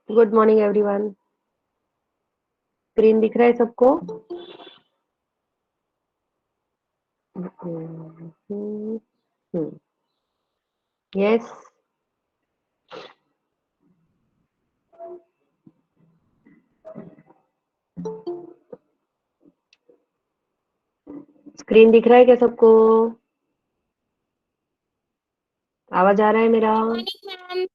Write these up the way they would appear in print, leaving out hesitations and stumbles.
Good morning everyone. Screen दिख रहा है सबको? यस। स्क्रीन दिख रहा है क्या सबको? आवाज आ रहा है मेरा? Good morning ma'am.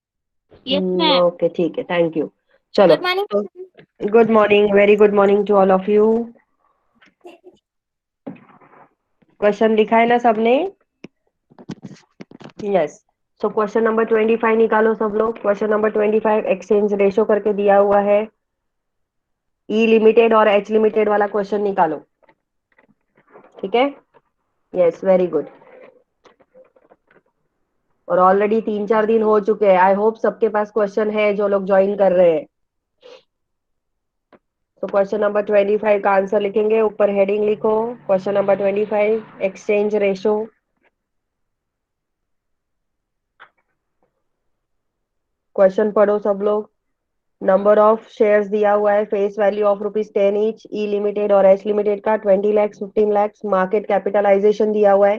Yes ma'am. Okay, ठीक है, थैंक यू। चलो। गुड मॉर्निंग तो ma'am. Good morning, very good morning to all of you. Question लिखा है ना सबने? यस। सो क्वेश्चन नंबर 25 निकालो सब लोग। क्वेश्चन नंबर 25 एक्सचेंज रेशो करके दिया हुआ है। ई लिमिटेड और एच लिमिटेड वाला क्वेश्चन निकालो। ठीक है? Yes, very good. और ऑलरेडी 3-4 दिन हो चुके हैं। आई होप सबके पास क्वेश्चन है जो लोग ज्वाइन कर रहे हैं। तो क्वेश्चन नंबर 25 का आंसर लिखेंगे, ऊपर हेडिंग लिखो। Question number 25 exchange ratio. Question पढ़ो सब लोग। नंबर ऑफ शेयर्स दिया हुआ है, face value of ₹10 each, E limited और एच लिमिटेड का 20 lakhs 15 lakhs। मार्केट कैपिटलाइजेशन दिया हुआ है।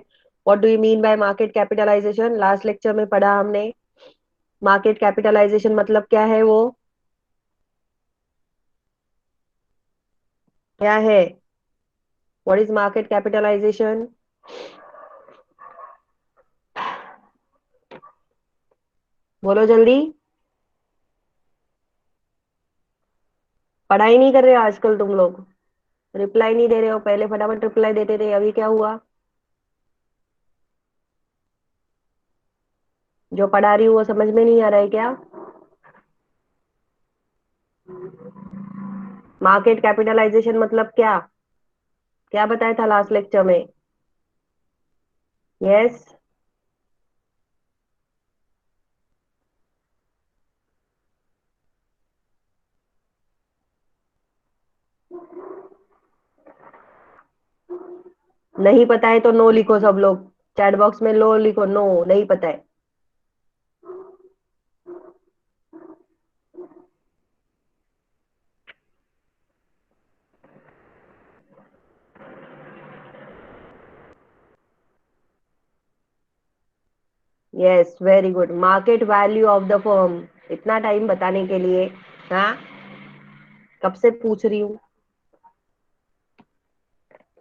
What do you mean by market capitalisation? Last lecture में पढ़ा हमने। मार्केट कैपिटलाइजेशन मतलब क्या है? वो क्या है? What is market capitalisation? बोलो जल्दी। पढ़ाई नहीं कर रहे हो आजकल तुम लोग? रिप्लाई नहीं दे रहे हो? पहले फटाफट रिप्लाई देते थे, अभी क्या हुआ? जो पढ़ा रही हूँ वो समझ में नहीं आ रहा है क्या? मार्केट कैपिटलाइजेशन मतलब क्या? क्या बताया था लास्ट लेक्चर में? यस। नहीं पता है तो नो लिखो सब लोग। चैट बॉक्स में नो लिखो, नो नहीं पता है। Yes, very good. Market value of the firm. इतना टाइम बताने के लिए? हाँ, कब से पूछ रही हूँ।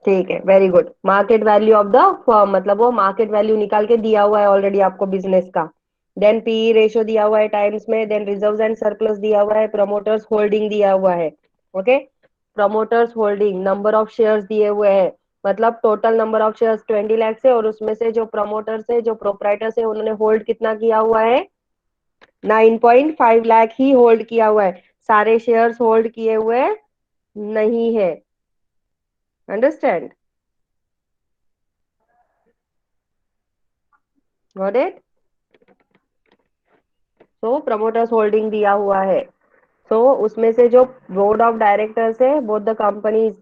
ठीक है, very good. Market value of the firm मतलब वो मार्केट वैल्यू निकाल के दिया हुआ है ऑलरेडी आपको बिजनेस का। देन पीई रेशो दिया हुआ है टाइम्स में। देन रिजर्व्स एंड सरप्लस दिया हुआ है। प्रमोटर्स होल्डिंग दिया हुआ है। Okay. Promoters holding, number of shares दिए हुए हैं। मतलब total number of shares 20 lakhs है, और उसमें से जो प्रमोटर्स है, जो प्रोप्राइटर्स है, उन्होंने होल्ड कितना किया हुआ है? 9.5 लाख ही होल्ड किया हुआ है। सारे शेयर्स होल्ड किए हुए नहीं है। अंडरस्टैंड? Got it? तो प्रमोटर्स होल्डिंग दिया हुआ है। तो उसमें से जो बोर्ड ऑफ डायरेक्टर्स है, both the companies,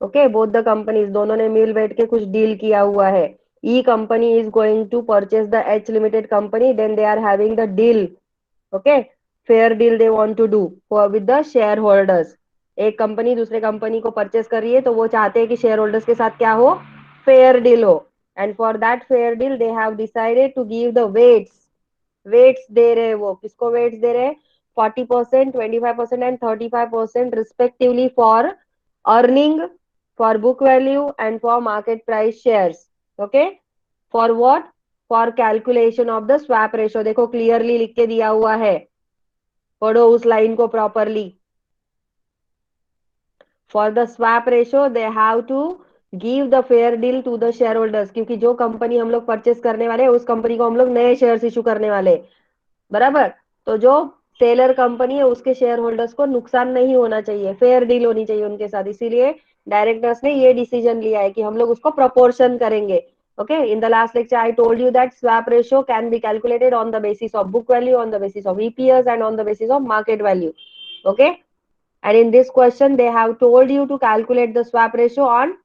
okay, both the companies दोनों ने मिल बैठ के कुछ डील किया हुआ है। E company is going to purchase the H limited company, then they are having the deal. Okay. Fair deal they want to do for with the share holders. एक company दूसरे कंपनी को purchase कर रही है, तो वो चाहते हैं कि शेयर होल्डर्स के साथ क्या हो? फेयर डील हो। And for that fair deal they have decided to give the weights. Weights दे रहे हैं। वो किसको वेट्स दे रहे हैं? 40%, 25% and 35% respectively for earning, for book value and for market price shares. Okay. For what? For calculation of the swap ratio. देखो clearly लिख के दिया हुआ है, पढ़ो उस लाइन को properly. For the swap ratio they have to give the fair deal to the share holders, क्योंकि जो कंपनी हम लोग परचेस करने वाले हैं उस कंपनी को हम लोग नए शेयर्स इशू करने वाले हैं। बराबर? तो जो सेलर कंपनी है उसके शेयर होल्डर्स को नुकसान नहीं होना चाहिए, फेयर डील होनी चाहिए उनके साथ। इसीलिए डायरेक्टर्स ने ये डिसीजन लिया है कि हम लोग उसको प्रपोर्शन करेंगे। Okay, in the last lecture I told you that swap ratio can be calculated on the basis of book value, on the basis of EPS and on the basis of market value. Okay, and in this question they have told you to calculate the swap ratio on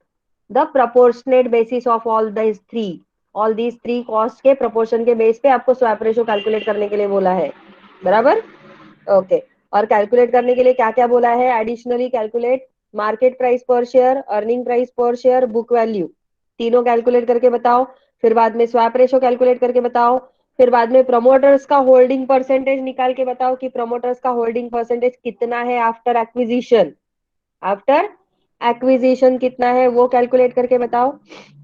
the proportionate basis of all these three cost के proportion के base पे आपको swap ratio calculate करने के लिए बोला है। बराबर? ओके। और कैलकुलेट करने के लिए क्या क्या बोला है, additionally calculate market price per share, earning price per share, book value, तीनों कैलकुलेट करके बताओ। फिर बाद में स्वैप रेशो कैलकुलेट करके बताओ। फिर बाद में प्रमोटर्स का होल्डिंग परसेंटेज निकाल के बताओ कि प्रमोटर्स का होल्डिंग परसेंटेज कितना है आफ्टर एक्विजिशन, आफ्टर एक्विजिशन कितना है वो कैलकुलेट करके बताओ।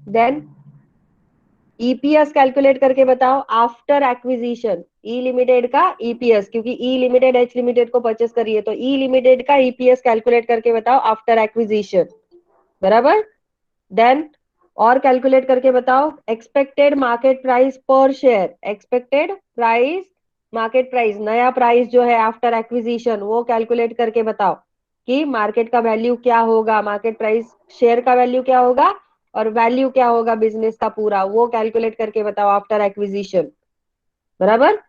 देन ईपीएस कैलकुलेट करके बताओ आफ्टर एक्विजिशन, ई लिमिटेड का ईपीएस, क्योंकि ई लिमिटेड एच लिमिटेड को परचेस करिए, तो ई लिमिटेड का ईपीएस कैलकुलेट करके बताओ आफ्टर एक्विजिशन, बराबर। देन और कैलकुलेट करके बताओ expected market price per share, expected price market price, नया प्राइस जो है आफ्टर एक्विजिशन वो कैलकुलेट करके बताओ कि मार्केट का वैल्यू क्या होगा, मार्केट प्राइस शेयर का वैल्यू क्या होगा और वैल्यू क्या होगा बिजनेस का पूरा, वो कैलकुलेट करके बताओ आफ्टर एक्विजिशन, बराबर।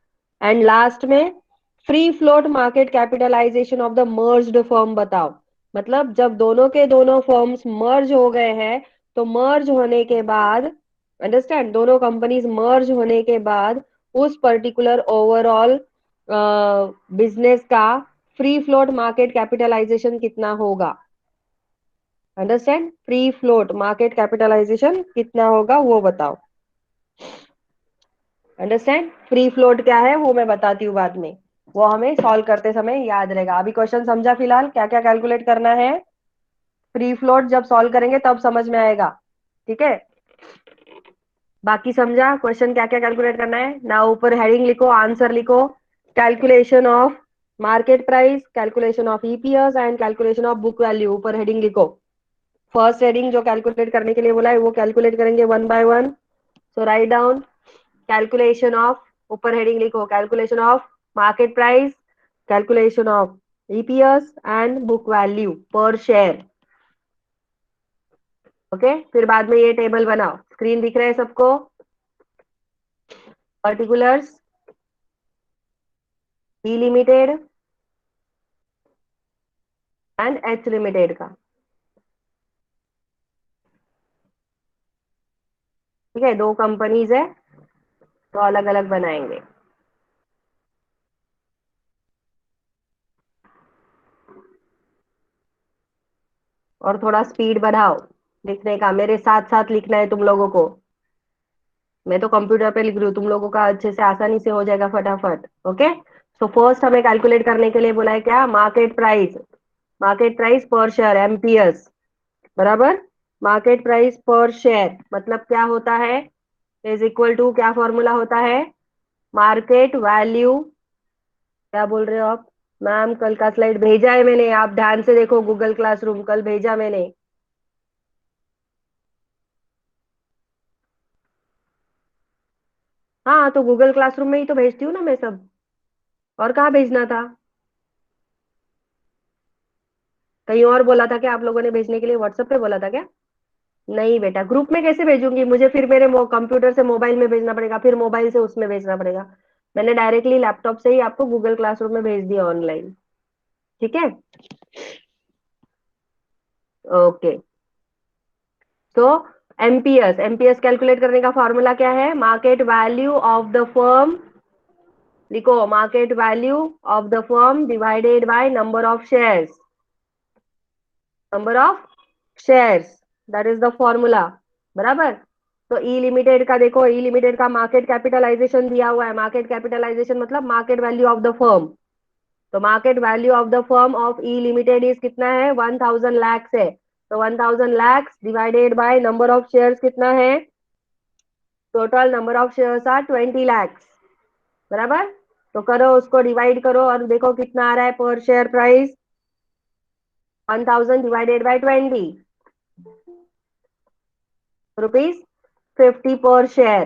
एंड लास्ट में free float market capitalisation of the merged firm बताओ, मतलब जब दोनों के दोनों फर्म्स मर्ज हो गए हैं तो मर्ज होने के बाद, अंडरस्टैंड, दोनों कंपनीज मर्ज होने के बाद उस पर्टिकुलर ओवरऑल बिजनेस का फ्री फ्लोट मार्केट कैपिटलाइजेशन कितना होगा, understand, free float market capitalisation कितना होगा वो बताओ, अंडरस्टैंड। फ्री फ्लोट क्या है वो मैं बताती हूँ बाद में, वो हमें सॉल्व करते समय याद रहेगा। अभी क्वेश्चन समझा फिलहाल क्या क्या कैलकुलेट करना है, फ्री फ्लोट जब सॉल्व करेंगे तब समझ में आएगा, ठीक है। बाकी समझा क्वेश्चन क्या क्या कैलकुलेट करना है ना, ऊपर हेडिंग लिखो, आंसर लिखो, calculation of market price, calculation of EPS and calculation of book value, ऊपर हेडिंग लिखो। फर्स्ट हेडिंग जो कैलकुलेट करने के लिए बोला है वो कैलकुलेट करेंगे one by one, so write down calculation of, ऊपर हेडिंग लिखो calculation of market price, calculation of EPS and book value per share, okay. फिर बाद में ये टेबल बनाओ, स्क्रीन दिख रहा है सबको, particulars E limited and H limited का, ठीक है, दो कंपनीज है तो अलग अलग बनाएंगे। और थोड़ा स्पीड बढ़ाओ लिखने का, मेरे साथ साथ लिखना है तुम लोगों को, मैं तो कंप्यूटर पे लिख रही हूँ, तुम लोगों का अच्छे से आसानी से हो जाएगा फटाफट, ओके। सो फर्स्ट हमें कैलकुलेट करने के लिए बोला है क्या, market price, market price per share MPS, बराबर। मार्केट प्राइस पर शेयर मतलब क्या होता है, इज इक्वल टू, क्या फॉर्मूला होता है, मार्केट वैल्यू, क्या बोल रहे हो आप मैम, कल का स्लाइड भेजा है मैंने, आप ध्यान से देखो, गूगल क्लासरूम कल भेजा मैंने। हाँ तो गूगल क्लासरूम में ही तो भेजती हूँ ना मैं सब, और कहाँ भेजना था, कहीं और बोला था क्या आप लोगों ने भेजने के लिए, व्हाट्सएप पे बोला था क्या। नहीं बेटा, ग्रुप में कैसे भेजूंगी, मुझे फिर मेरे कंप्यूटर से मोबाइल में भेजना पड़ेगा, फिर मोबाइल से उसमें भेजना पड़ेगा। मैंने डायरेक्टली लैपटॉप से ही आपको गूगल क्लासरूम में भेज दिया ऑनलाइन, ठीक है। ओके, तो एमपीएस, एमपीएस कैलकुलेट करने का फॉर्मूला क्या है, market value of the firm, लिखो market value of the firm divided by number of shares, number of shares, that is the formula, बराबर। तो ई लिमिटेड का देखो, ई लिमिटेड का मार्केट कैपिटलाइजेशन दिया हुआ है, मार्केट कैपिटलाइजेशन मतलब market value of the firm, तो market value of the firm of E limited is कितना है, 1000 लैक्स है, तो 1000 lakhs divided by number of shares कितना है, total number of shares are 20 lakhs, बराबर। तो करो उसको डिवाइड करो और देखो कितना आ रहा है पर शेयर प्राइस, 1000 डिवाइडेड बाय 20, ₹50 पर शेयर,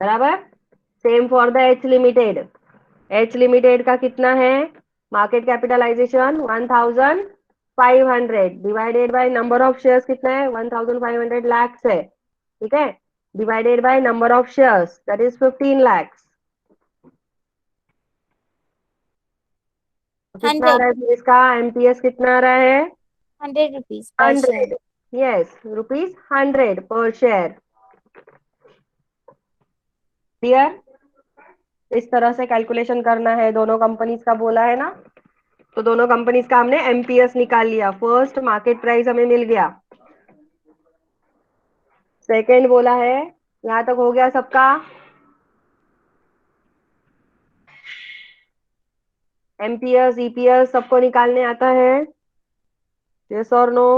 बराबर। Same for the H limited, H limited का कितना है, market capitalisation 1500 divided by number of shares कितना है, 1500 लैक्स है, ठीक है, divided by number of shares that is 15 lakhs, तो कितना आ रहा 100, है इसका एमपीएस कितना आ रहा है, 100 rupees per share. 100, यस, ₹100 पर शेयर, क्लियर, इस तरह से कैलकुलेशन करना है, दोनों कंपनीज का बोला है ना। तो दोनों कंपनीज का हमने एमपीएस निकाल लिया। फर्स्ट मार्केट प्राइस हमें मिल गया। सेकंड बोला है, यहां तक हो गया सबका। एमपीएस ईपीएस सबको निकालने आता है? यस और नो?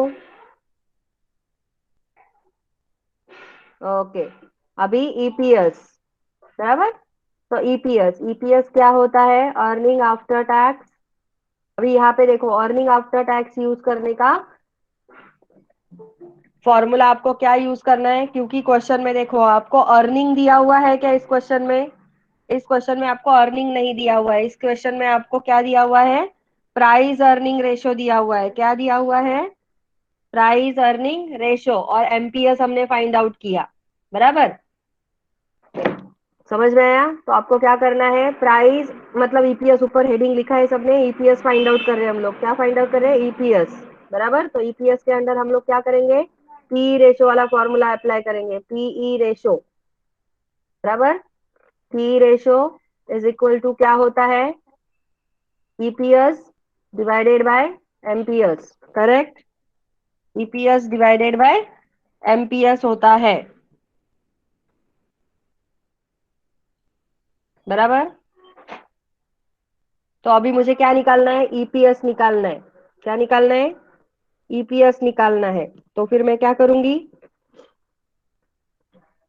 ओके। अभी ईपीएस, बराबर। तो ईपीएस, ईपीएस क्या होता है? Earning after tax. अभी यहाँ पे देखो, अर्निंग आफ्टर टैक्स यूज करने का फॉर्मूला आपको क्या यूज करना है, क्योंकि क्वेश्चन में देखो आपको अर्निंग दिया हुआ है क्या? इस क्वेश्चन में, इस क्वेश्चन में आपको अर्निंग नहीं दिया हुआ है। इस क्वेश्चन में आपको क्या दिया हुआ है? प्राइस अर्निंग रेशो दिया हुआ है। क्या दिया हुआ है? Price earning ratio. और एमपीएस हमने फाइंड आउट किया, बराबर। समझ में आया? तो आपको क्या करना है, प्राइस मतलब ईपीएस, ऊपर हेडिंग लिखा है सबने, ईपीएस फाइंड आउट कर रहे हैं हम लोग। क्या फाइंड आउट कर रहे हैं? ईपीएस, बराबर। तो ईपीएस के अंदर हम लोग क्या करेंगे? पी रेशो वाला फॉर्मूला अप्लाई करेंगे, पीई रेशो, बराबर। P ratio is equal to क्या होता है? EPS divided by MPS, correct. EPS divided by MPS होता है, बराबर। तो अभी मुझे क्या निकालना है? ईपीएस निकालना है। क्या निकालना है? ईपीएस निकालना है। तो फिर मैं क्या करूंगी?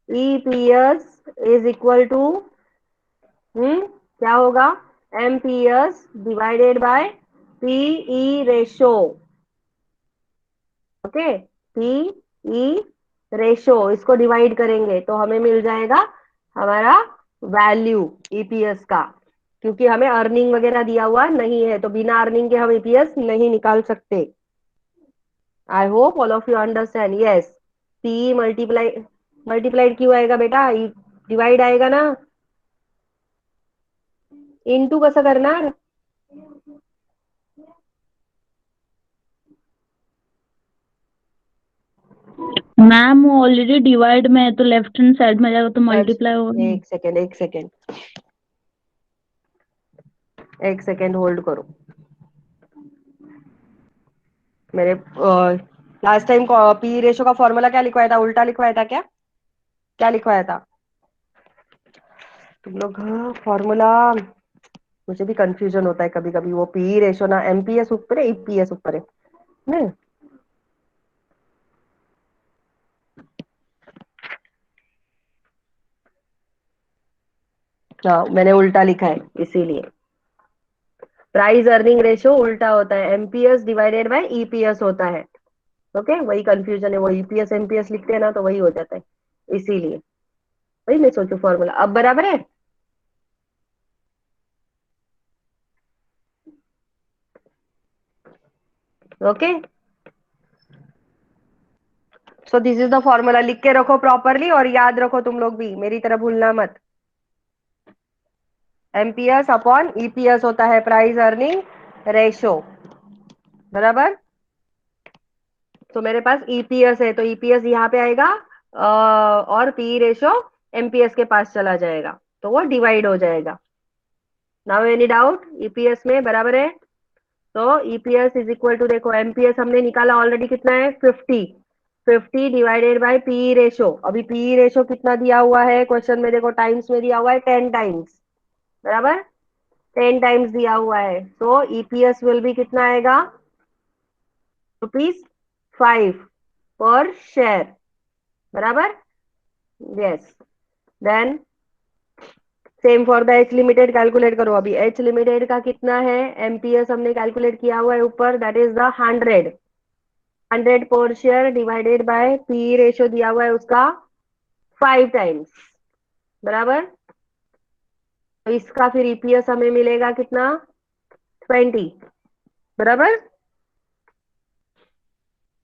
ईपीएस इज इक्वल टू, क्या होगा? MPS divided by PE ratio. Okay, PE ratio, इसको डिवाइड करेंगे तो हमें मिल जाएगा हमारा वैल्यू ईपीएस का। क्योंकि हमें अर्निंग वगैरह दिया हुआ नहीं है, तो बिना अर्निंग के हम ईपीएस नहीं निकाल सकते। आई hope all of you understand. Yes, P multiply, multiplied क्यों आएगा बेटा? डिवाइड आएगा ना। इनटू कसं करणार? मैम वो ऑलरेडी डिवाइड में है तो लेफ्ट हैंड साइड में जाएगा तो मल्टीप्लाई अच्छा, होगा। एक सेकेंड, एक सेकेंड, एक सेकेंड होल्ड करो। मेरे लास्ट टाइम पी रेशो का फॉर्मूला क्या लिखवाया था? उल्टा लिखवाया था क्या? क्या लिखवाया था तुम लोग? फॉर्मूला मुझे भी कंफ्यूजन होता है कभी कभी। वो पी रेशो ना एमपीएस ऊपर है, ईपीएस ऊपर है ना? हाँ, मैंने उल्टा लिखा है इसीलिए। प्राइस अर्निंग रेशो उल्टा होता है, एमपीएस डिवाइडेड बाय ईपीएस होता है। ओके, वही कंफ्यूजन है। वो ईपीएस एमपीएस लिखते हैं ना, तो वही हो जाता है, इसीलिए वही मैं सोचू फॉर्मूला। अब बराबर है? Okay, so this is the formula. लिख के रखो प्रॉपरली और याद रखो तुम लोग भी, मेरी तरह भूलना मत। एमपीएस अपॉन ईपीएस होता है प्राइस अर्निंग रेशो, बराबर। तो मेरे पास ईपीएस है, तो ईपीएस यहाँ पे आएगा, और पी रेशो एमपीएस के पास चला जाएगा, तो वो डिवाइड हो जाएगा। Now any doubt? ईपीएस में बराबर है। तो ईपीएस इज इक्वल टू, देखो एमपीएस हमने निकाला ऑलरेडी, कितना है? 50। 50 डिवाइडेड बाय पी रेशो। अभी पी रेशो कितना दिया हुआ है क्वेश्चन में? देखो टाइम्स में दिया हुआ है 10 टाइम्स, बराबर। 10 टाइम्स दिया हुआ है, तो ईपीएस विल बी कितना आएगा? ₹5 पर शेयर, बराबर। Yes, then same for the H limited. Calculate करो। अभी एच लिमिटेड का कितना है? एमपीएस हमने कैलकुलेट किया हुआ है ऊपर, दैट इज द 100। 100 पर share divided by P ratio दिया हुआ है उसका 5 टाइम्स, बराबर। तो इसका फिर ईपीएस हमें मिलेगा कितना? 20, बराबर।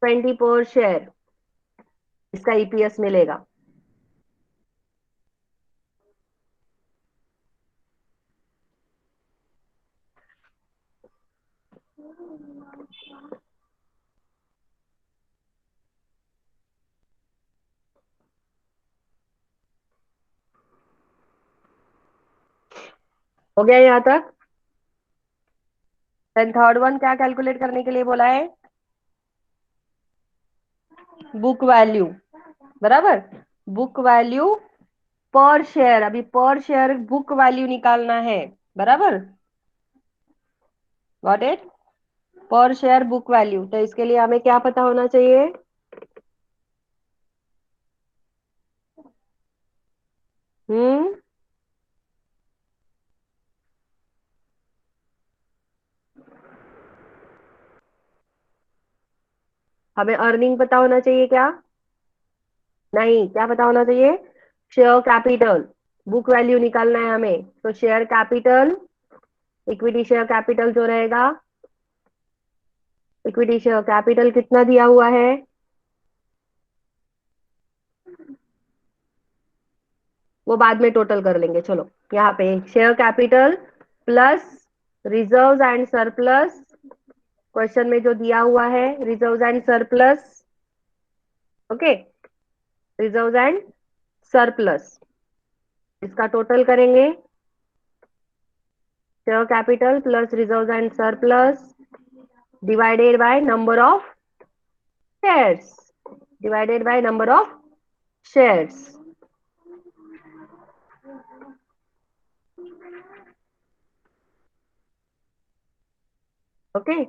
20 पर शेयर इसका ईपीएस मिलेगा। हो गया यहाँ तक? देन थर्ड वन क्या कैलकुलेट करने के लिए बोला है? बुक वैल्यू, बराबर। बुक वैल्यू पर शेयर, अभी पर शेयर बुक वैल्यू निकालना है, बराबर। Got it? पर शेयर बुक वैल्यू, तो इसके लिए हमें क्या पता होना चाहिए? हम्म हमें अर्निंग पता होना चाहिए क्या? नहीं, क्या पता होना चाहिए? Share capital. बुक वैल्यू निकालना है हमें, तो share capital, equity share capital जो रहेगा, इक्विटी शेयर कैपिटल कितना दिया हुआ है? वो बाद में टोटल कर लेंगे, चलो। यहाँ पे share capital plus reserves and surplus, question में जो दिया हुआ है reserves and surplus, okay, reserves and surplus, इसका टोटल करेंगे। Share capital plus reserves and surplus divided by number of shares, divided by number of shares, okay.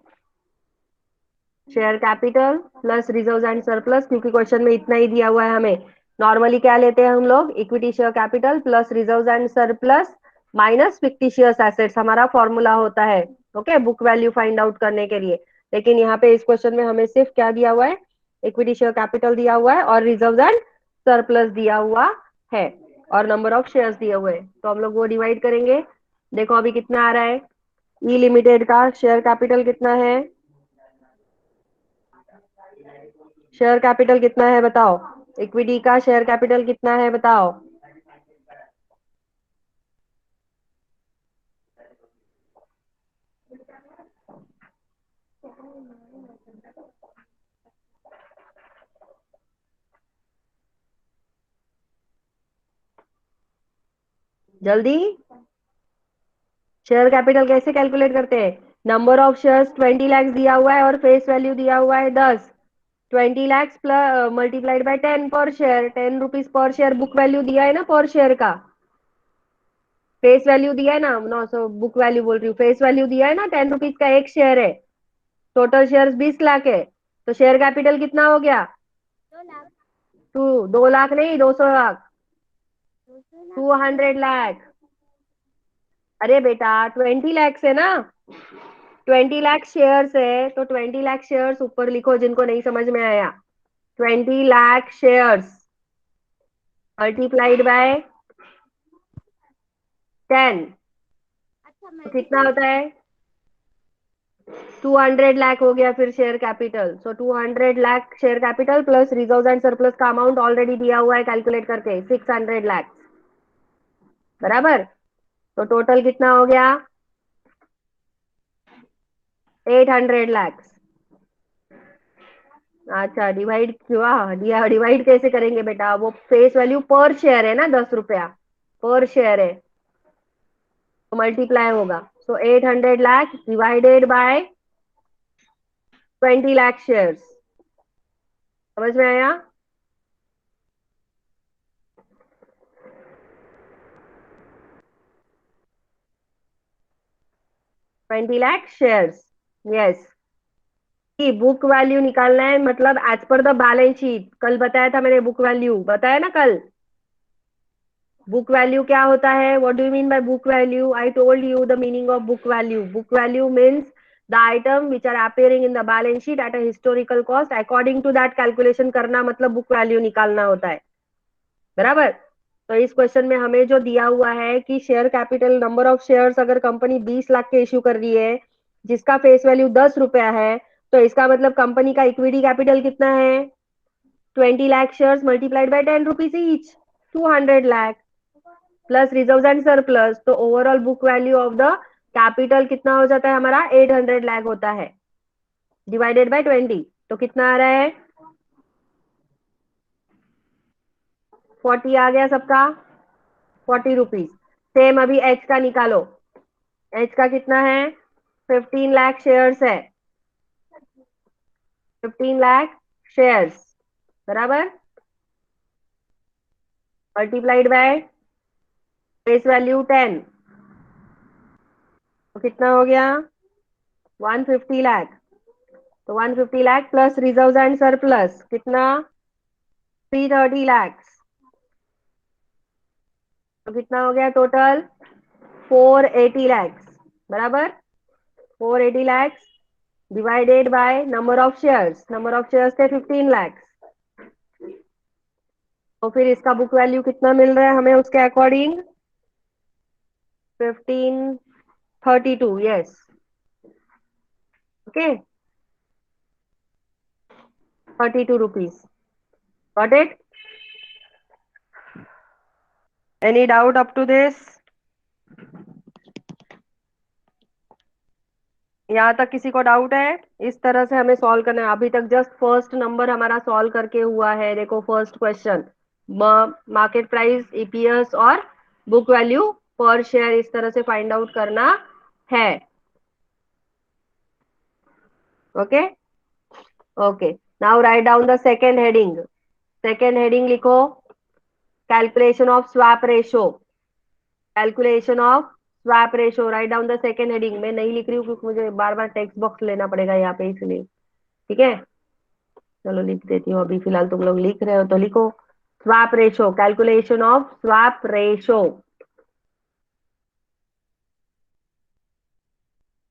Share capital plus reserve and surplus, क्योंकि question में इतना ही दिया हुआ है हमें। Normally क्या लेते हैं हम लोग? Equity share capital plus reserve and surplus minus fictitious assets, हमारा फॉर्मूला होता है, okay, book value find out करने के लिए। लेकिन यहाँ पे इस क्वेश्चन में हमें सिर्फ क्या दिया हुआ है? इक्विटी शेयर कैपिटल दिया हुआ है और रिजर्व एंड सरप्लस दिया हुआ है और नंबर ऑफ शेयर्स दिए हुए हैं, तो हम लोग वो डिवाइड करेंगे। देखो अभी कितना आ रहा है। ई लिमिटेड का शेयर कैपिटल कितना है? शेयर कैपिटल कितना है बताओ? इक्विटी का शेयर कैपिटल कितना है बताओ? जल्दी। शेयर कैपिटल कैसे कैलकुलेट करते हैं? नंबर ऑफ शेयर्स 20 लाख दिया हुआ है और फेस वैल्यू दिया हुआ है 10। 20 लाख प्लस मल्टीप्लाइड बाय 10 पर share, 10 rupees per share book value दिया है ना पर शेयर का। फेस वैल्यू दिया है ना, नो सो बुक वैल्यू बोल रही हूँ, फेस वैल्यू दिया है ना, 10 रुपीज का एक शेयर है। टोटल शेयर 20 लाख है, तो शेयर कैपिटल कितना हो गया? 2 लाख। 2 लाख नहीं, 200 लाख, 200 लाख। 200 लाख। अरे बेटा 20 लाख है ना, 20 लाख शेयर्स है, तो 20 लाख शेयर्स ऊपर लिखो जिनको नहीं समझ में आया। 20 लाख शेयर्स मल्टीप्लाइड बाय 10, अच्छा तो कितना मल्टीप्लाई। होता है? 200 लाख हो गया फिर share capital. So 200 lakh share capital plus reserve and surplus का अमाउंट ऑलरेडी दिया हुआ है कैलकुलेट करके, 600 लाख, बराबर। तो टोटल कितना हो गया? 800 लाख। अच्छा डिवाइड क्यों, डिवाइड कैसे करेंगे बेटा? वो फेस वैल्यू पर शेयर है ना, 10 रुपया पर शेयर है, तो मल्टीप्लाई होगा। सो 800 lakh divided bye 20 lakh shares, समझ में आया? 20 लाख शेयर्स, यस। की बुक वैल्यू निकालना है, मतलब as per the balance sheet, कल बताया था मैंने, बुक वैल्यू बताया ना कल। बुक वैल्यू क्या होता है? What do you mean by book value? I told you the meaning of book value. Book value means the item which are appearing in the balance sheet at a historical cost, according to that calculation करना, मतलब book value निकालना होता है, बराबर। तो इस question में हमें जो दिया हुआ है कि share capital, number of shares, अगर कंपनी 20 लाख के इश्यू कर रही है जिसका फेस वैल्यू 10 रुपया है, तो इसका मतलब कंपनी का इक्विटी कैपिटल कितना है? 20 lakh shares multiplied by 10 rupees each, 200 lakh plus reserve and surplus, तो overall book value of the capital कितना हो जाता है हमारा? 800 लाख होता है, डिवाइडेड बाय 20, तो कितना आ रहा है? 40 आ गया सबका, 40 रुपीज। सेम अभी एच का निकालो। एच का कितना है? 15 लाख शेयर्स है, 15 लाख शेयर्स, बराबर, मल्टीप्लाइड बाय फेस वैल्यू 10, तो कितना हो गया? 150 लाख। तो 150 lakh plus reserve and surplus कितना? 330 लाख। तो कितना हो गया टोटल? 480 लाख, बराबर। 480 lakh divided by number of shares, number of shares थे 15 लाख। तो फिर इसका बुक वैल्यू कितना मिल रहा है हमें उसके according? 1532, yes, okay, 32 rupees. Got it? Any doubt up to this? यहाँ तक किसी को डाउट है? इस तरह से हमें सॉल्व करना है। अभी तक जस्ट फर्स्ट नंबर हमारा सॉल्व करके हुआ है। देखो first question, market price, EPS और बुक वैल्यू पर शेयर इस तरह से फाइंड आउट करना है। Okay, okay, now write down the second heading. Second heading लिखो, calculation of swap ratio. Calculation of swap ratio, write down the second heading. मैं नहीं लिख रही हूँ क्योंकि मुझे बार बार टेक्स्ट बॉक्स लेना पड़ेगा यहाँ पे, इसलिए। ठीक है, चलो लिख देती हूँ। अभी फिलहाल तुम लोग लिख रहे हो तो लिखो, swap ratio, calculation of swap ratio.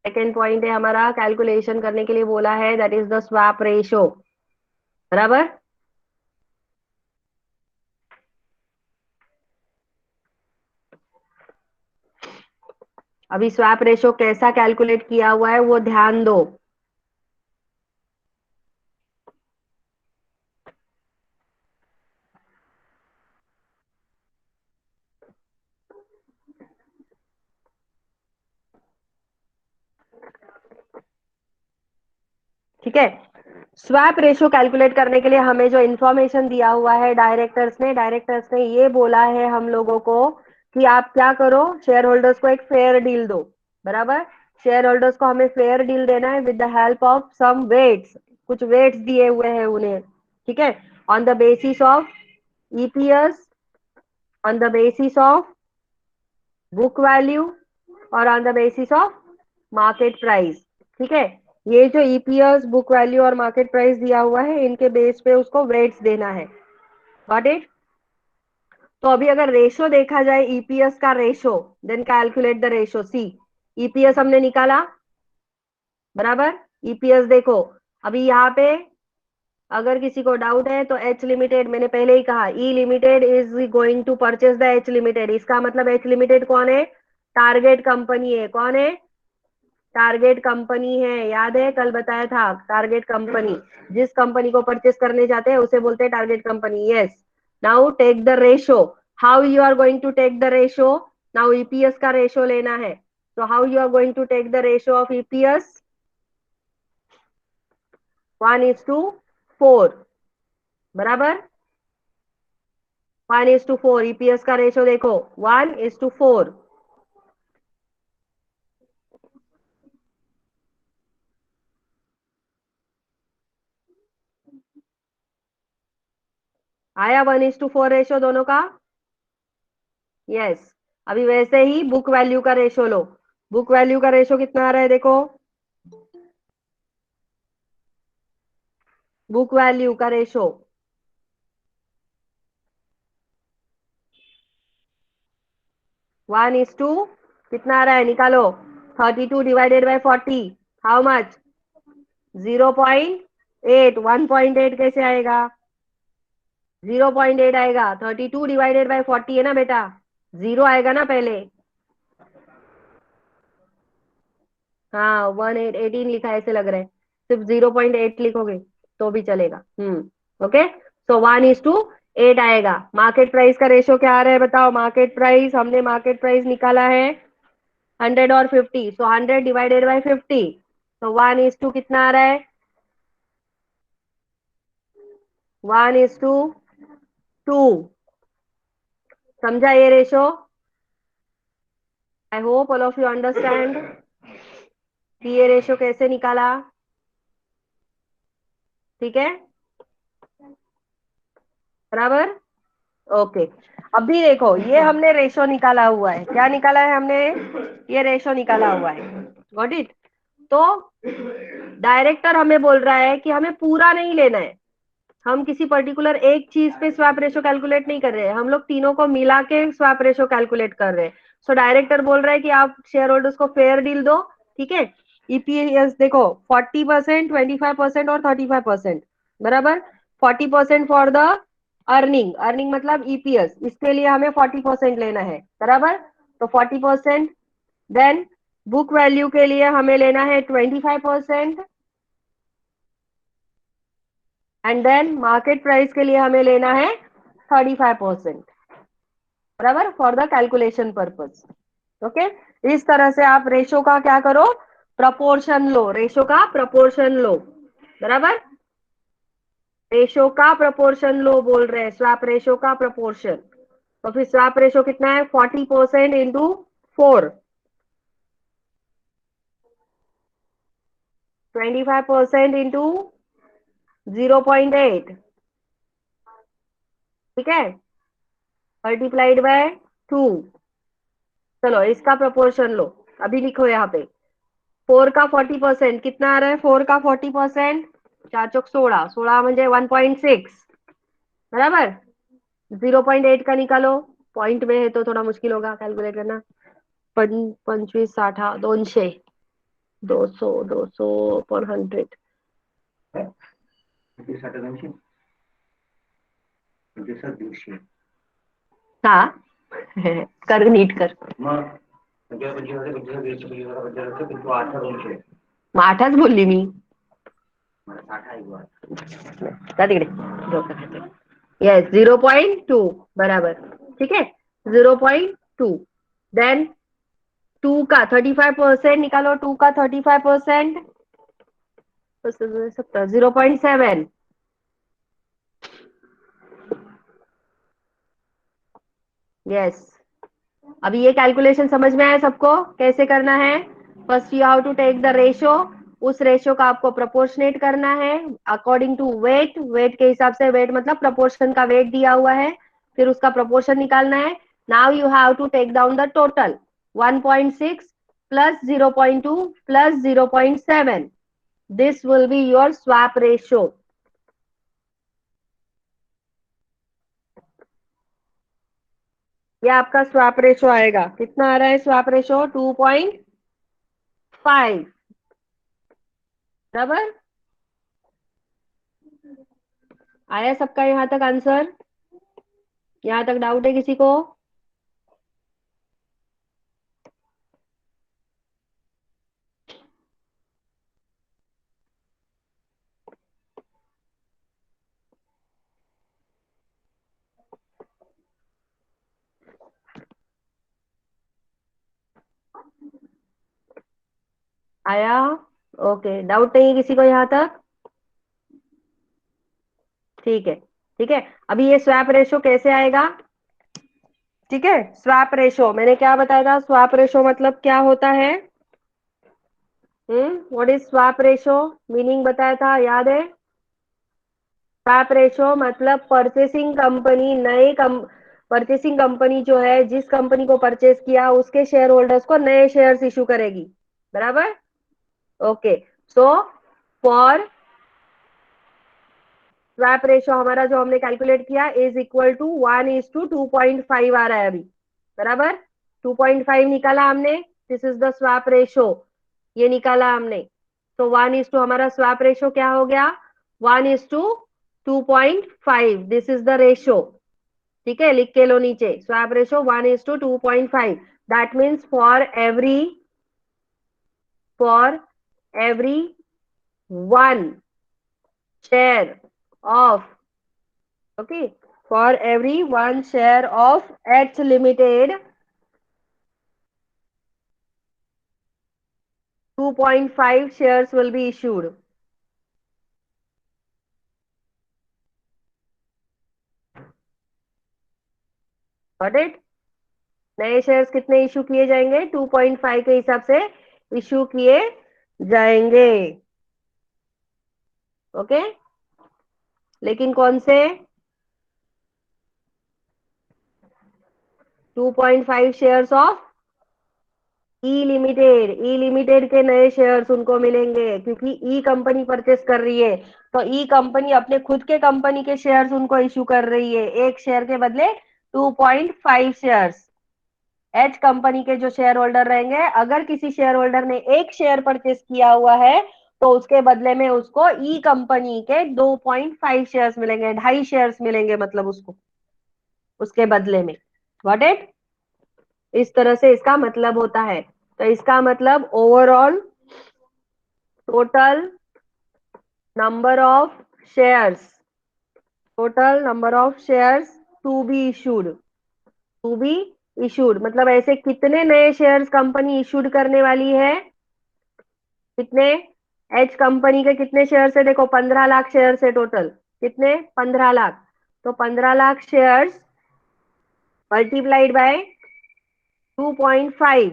Second point है हमारा, कैलकुलेशन करने के लिए बोला है, that is the swap ratio, बराबर। अभी स्वैप रेशो कैसा कैलकुलेट किया हुआ है वो ध्यान दो। ठीक है, स्वैप रेशो कैलकुलेट करने के लिए हमें जो इन्फॉर्मेशन दिया हुआ है डायरेक्टर्स ने ये बोला है हम लोगों को कि आप क्या करो, शेयर होल्डर्स को एक फेयर डील दो, बराबर। शेयर होल्डर्स को हमें फेयर डील देना है with the help of some weights, कुछ वेट्स दिए हुए हैं उन्हें। ठीक है, on the basis of EPS, on the basis of book value और on the basis of market price. ठीक है, ये जो ईपीएस, बुक वैल्यू और मार्केट प्राइस दिया हुआ है, इनके बेस पे उसको वेट्स देना है। Got it? तो अभी अगर रेशो देखा जाए, ईपीएस का ratio, then calculate the ratio. See, EPS हमने निकाला, बराबर। ईपीएस देखो, अभी यहाँ पे अगर किसी को डाउट है तो एच लिमिटेड, मैंने पहले ही कहा, E limited is going to purchase the H limited. इसका मतलब एच लिमिटेड कौन है? टारगेट कंपनी है। कौन है? टारगेट कंपनी है। याद है, कल बताया था, टारगेट कंपनी, जिस कंपनी को परचेस करने जाते हैं उसे बोलते हैं target company. Yes, now take the ratio. How you are going to take the ratio? Now EPS का रेशो लेना है, तो how you are going to take the ratio of EPS? 1:4, बराबर। 1:4, ईपीएस का रेशो देखो, 1:4। आया 1:4 रेशो दोनों का? यस। अभी वैसे ही बुक वैल्यू का रेशो लो। बुक वैल्यू का रेशो कितना आ रहा है देखो, बुक वैल्यू का रेशो 1:, कितना आ रहा है निकालो, 32 डिवाइडेड बाय 40, हाउ मच? 0.8। 1.8 कैसे आएगा? 0.8 आएगा। 32 डिवाइडेड बाय 40 है ना बेटा, जीरो आएगा ना पहले। हाँ, 18 लिखा है ऐसे लग रहा है, सिर्फ 0.8 लिखोगे तो भी चलेगा। ओके, सो 1:8 आएगा। मार्केट प्राइस का रेशो क्या आ रहा है बताओ? मार्केट प्राइस, हमने मार्केट प्राइस निकाला है 100 और 50, सो 100 डिवाइडेड बाय 50, तो 1:, कितना आ रहा है? 1:2। समझा ये ratio? I hope all of you understand PA ratio कैसे निकाला। ठीक है, बराबर। ओके, अभी देखो ये हमने रेशो निकाला हुआ है। क्या निकाला है हमने? ये रेशो निकाला हुआ है। Got it. तो डायरेक्टर हमें बोल रहा है कि हमें पूरा नहीं लेना है, हम किसी पर्टिकुलर एक चीज पे स्वैप रेशो कैलकुलेट नहीं कर रहे हैं, हम लोग तीनों को मिला के स्वैप रेशो कैलकुलेट कर रहे हैं। सो डायरेक्टर बोल रहा है कि आप शेयर होल्डर्स को फेयर डील दो। ठीक है, ईपीएस देखो 40%, 25% और 35%, बराबर। 40% फॉर द अर्निंग, अर्निंग मतलब ईपीएस, इसके लिए हमें 40% लेना है, बराबर। तो 40%, देन बुक वैल्यू के लिए हमें लेना है 25%, एंड देन मार्केट प्राइस के लिए हमें लेना है 35%, बराबर, for the calculation purpose. Okay, इस तरह से आप रेशो का क्या करो, प्रपोर्शन लो, रेशो का प्रपोर्शन लो, बराबर। रेशो का प्रपोर्शन लो बोल रहे हैं, स्वैप रेशो का प्रपोर्शन। तो फिर स्वैप रेशो कितना है? 40% इंटू 4, 25% इंटू 0.8, ठीक है, मल्टीप्लाइड बाय 2। चलो इसका प्रपोर्शन लो, अभी लिखो यहाँ पे। 4 का 40% कितना आ रहा है? 4 का 40%, 4 चौक 16, 16 म्हणजे 1.6, बराबर। 0.8 का निकालो, पॉइंट में है तो थोड़ा मुश्किल होगा कैलकुलेट करना। 25, 60, 200, 200, 200 पर 100, हा कर नीट कर, मग 8च बोलली मी, जा तिकडे डोकं खाते. येस 0.2, बराबर, ठीक है 0.2। देन 2 का 35% निकालो, 2 का 35%, 0.7। यस, अभी ये कैलकुलेशन समझ में आया सबको कैसे करना है? First you have to take the ratio, उस रेशो का आपको प्रपोर्शनेट करना है अकॉर्डिंग टू वेट, वेट के हिसाब से, वेट मतलब प्रपोर्शन का वेट दिया हुआ है, फिर उसका प्रपोर्शन निकालना है। Now you have to take down the total 1.6 plus 0.2 plus 0.7, this will be your swap ratio. ये आपका स्वैप रेशो आएगा, कितना आ रहा है स्वैप रेशो? 2.5, बराबर। आया सबका यहां तक आंसर? यहां तक डाउट है किसी को? आया? ओके, डाउट नहीं है किसी को यहां तक? ठीक है, ठीक है। अभी ये स्वैप रेशो कैसे आएगा? ठीक है, स्वैप रेशो मैंने क्या बताया था? स्वैप रेशो मतलब क्या होता है? What is swap ratio? Meaning बताया था, याद है? स्वैप रेशो मतलब परचेसिंग कंपनी, परचेसिंग कंपनी जो है, जिस कंपनी को परचेस किया उसके शेयर होल्डर्स को नए शेयर्स इशू करेगी, बराबर। Okay, so for swap ratio हमारा जो हमने कैलकुलेट किया इज इक्वल टू 1:2.5 आ रहा है अभी, बराबर। 2.5 निकाला हमने, this is the swap ratio, ये निकाला हमने। तो 1:, हमारा स्वैप रेशो क्या हो गया? 1:2.5, दिस इज द रेशो। ठीक है, लिख के लो नीचे, swap ratio 1:2.5। That means for every 1 share of, okay, for every 1 share of H Limited, 2.5 shares will be issued. Got it? नए शेयर्स कितने इशू किए जाएंगे? 2.5 के हिसाब से इशू किए जाएंगे। ओके, लेकिन कौन से? 2.5 शेयर्स ऑफ ई लिमिटेड के नए शेयर्स उनको मिलेंगे, क्योंकि ई कंपनी परचेस कर रही है, तो ई कंपनी अपने खुद के कंपनी के शेयर्स उनको इशू कर रही है, एक शेयर के बदले 2.5 शेयर्स। एच कंपनी के जो शेयर होल्डर रहेंगे, अगर किसी शेयर होल्डर ने एक शेयर परचेस किया हुआ है, तो उसके बदले में उसको ई कंपनी के 2.5 शेयर्स मिलेंगे, 2.5 शेयर्स मिलेंगे, मतलब उसको उसके बदले में। Got it? इस तरह से इसका मतलब होता है। तो इसका मतलब overall total number of shares, total number of shares to be issued, to be issued मतलब ऐसे कितने नए शेयर्स कंपनी इशूड करने वाली है? कितने? एच कंपनी के कितने शेयर्स है? देखो 15 लाख शेयर्स है टोटल। कितने? 15 लाख। तो 15 लाख शेयर्स मल्टीप्लाइड बाय 2.5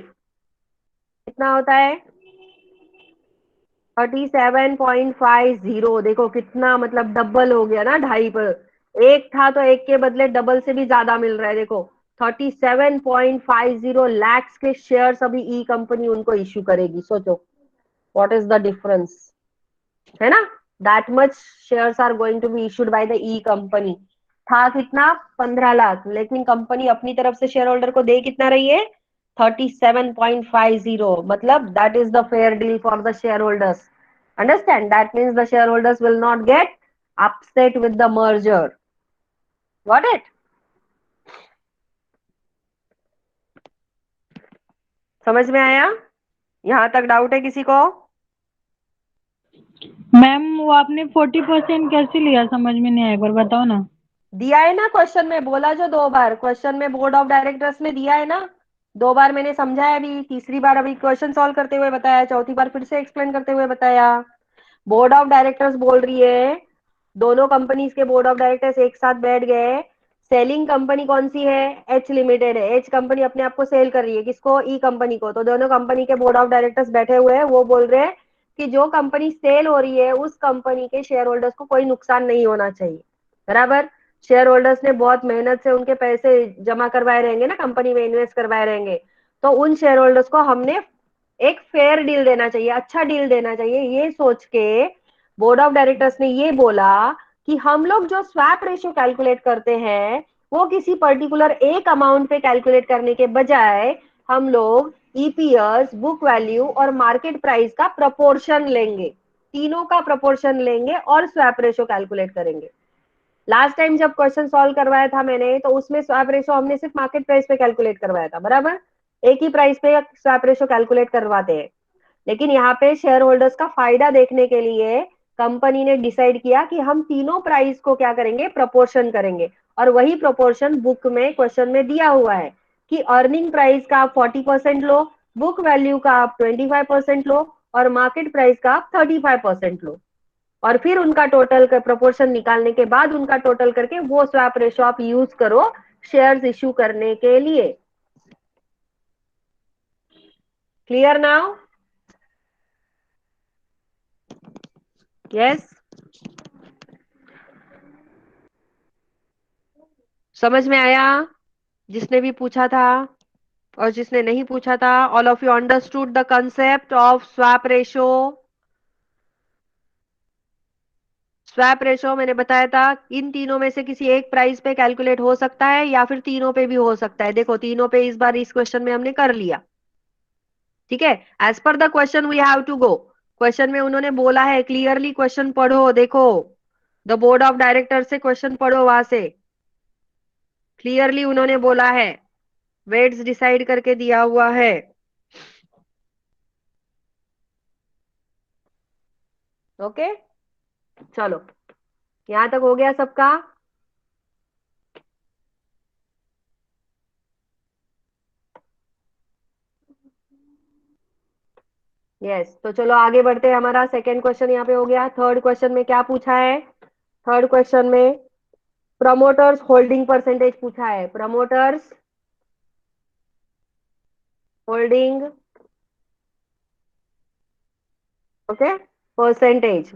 कितना होता है? 37.50। देखो कितना, मतलब डबल हो गया ना, 2.5 पर। एक था तो एक के बदले डबल से भी ज्यादा मिल रहा है। देखो 37.50 लैक्स के शेयर्स अभी ई कंपनी उनको इश्यू करेगी। सोचो व्हाट इज द डिफरेंस, है ना? That much shares are going to be issued by the E company. था कितना? 15 लाख, लेकिन कंपनी अपनी तरफ से शेयर होल्डर को दे कितना रही है? 37.50। मतलब that is the fair deal for the share holders. Understand? That means the share holders will not get upset with the merger. Got it? समझ में आया? यहां तक डाउट है किसी को? मैम वो आपने 40% कैसे लिया, समझ में नहीं आया, एक बार बताओ ना। दिया है ना क्वेश्चन में, बोला जो 2 बार क्वेश्चन में बोर्ड ऑफ डायरेक्टर्स में दिया है ना। 2 बार मैंने समझाया, अभी तीसरी बार अभी क्वेश्चन सॉल्व करते हुए बताया, चौथी बार फिर से एक्सप्लेन करते हुए बताया। बोर्ड ऑफ डायरेक्टर्स बोल रही है, दोनों कंपनीज के बोर्ड ऑफ डायरेक्टर्स एक साथ बैठ गए। सेलिंग कंपनी कौन सी है? एच लिमिटेड है। एच कंपनी अपने आप को सेल कर रही है, किसको? ई कंपनी को। तो दोनों कंपनी के बोर्ड ऑफ डायरेक्टर्स बैठे हुए हैं, वो बोल रहे हैं कि जो कंपनी सेल हो रही है उस कंपनी के शेयर होल्डर्स को कोई नुकसान नहीं होना चाहिए। बराबर? शेयर होल्डर्स ने बहुत मेहनत से उनके पैसे जमा करवाए रहेंगे ना, कंपनी में इन्वेस्ट करवाए रहेंगे, तो उन शेयर होल्डर्स को हमने एक फेयर डील देना चाहिए, अच्छा डील देना चाहिए, ये सोच के बोर्ड ऑफ डायरेक्टर्स ने ये बोला कि हम लोग जो स्वैप रेशियो कैलकुलेट करते हैं, वो किसी पर्टिकुलर एक अमाउंट पे कैलकुलेट करने के बजाय हम लोग ईपीएस, बुक वैल्यू और मार्केट प्राइस का प्रपोर्शन लेंगे, तीनों का प्रपोर्शन लेंगे और स्वैप रेशियो कैलकुलेट करेंगे। लास्ट टाइम जब क्वेश्चन सॉल्व करवाया था मैंने, तो उसमें स्वैप रेशो हमने सिर्फ मार्केट प्राइस पे कैलकुलेट करवाया था। बराबर? एक ही प्राइस पे स्वैप रेशो कैलकुलेट करवाते हैं। लेकिन यहाँ पे शेयर होल्डर्स का फायदा देखने के लिए कंपनी ने डिसाइड किया कि हम तीनों प्राइस को क्या करेंगे? प्रपोर्शन करेंगे। और वही प्रपोर्शन बुक में क्वेश्चन में दिया हुआ है कि अर्निंग प्राइस का आप 40% लो, बुक वैल्यू का आप 25% लो और मार्केट प्राइस का आप 35% लो। और फिर उनका टोटल का प्रपोर्शन निकालने के बाद उनका टोटल करके वो स्वैप रेशो आप यूज करो शेयर्स इश्यू करने के लिए। Clear now? यस? समझ में आया? जिसने भी पूछा था और जिसने नहीं पूछा था, all of you understood the concept of swap ratio? Swap ratio मैंने बताया था इन तीनों में से किसी एक प्राइस पे कैलकुलेट हो सकता है या फिर तीनों पे भी हो सकता है। देखो तीनों पे इस बार इस क्वेश्चन में हमने कर लिया। ठीक है? As per the question we have to go. Question में उन्होंने बोला है क्लियरली, क्वेश्चन पढ़ो, देखो द बोर्ड ऑफ डायरेक्टर से क्वेश्चन पढ़ो, वहां से क्लियरली उन्होंने बोला है, वेट्स डिसाइड करके दिया हुआ है। ओके, चलो यहां तक हो गया सबका? यस, तो चलो आगे बढ़ते हैं। हमारा सेकेंड क्वेश्चन यहाँ पे हो गया। थर्ड क्वेश्चन में क्या पूछा है? थर्ड क्वेश्चन में प्रमोटर्स होल्डिंग परसेंटेज पूछा है। Promoters holding, okay, percentage.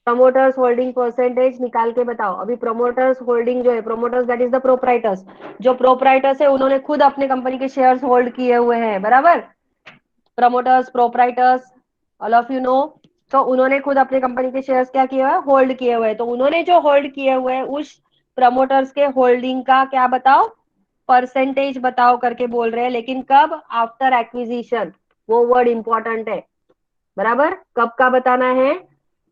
Promoters holding percentage निकाल के बताओ। अभी प्रमोटर्स होल्डिंग जो है, promoters that is the proprietors, जो प्रोप्राइटर्स है उन्होंने खुद अपने कंपनी के शेयर्स होल्ड किए हुए हैं, बराबर। Promoters, proprietors, all of you know. तो उन्होंने खुद अपने कंपनी के शेयर्स क्या किए हुए हैं, होल्ड किए हुए हैं। तो उन्होंने जो होल्ड किए हुए हैं उस प्रमोटर्स के होल्डिंग का क्या बताओ, परसेंटेज बताओ करके बोल रहे हैं। लेकिन कब, आफ्टर एक्विजिशन, वो वर्ड इंपॉर्टेंट है, बराबर। कब का बताना है,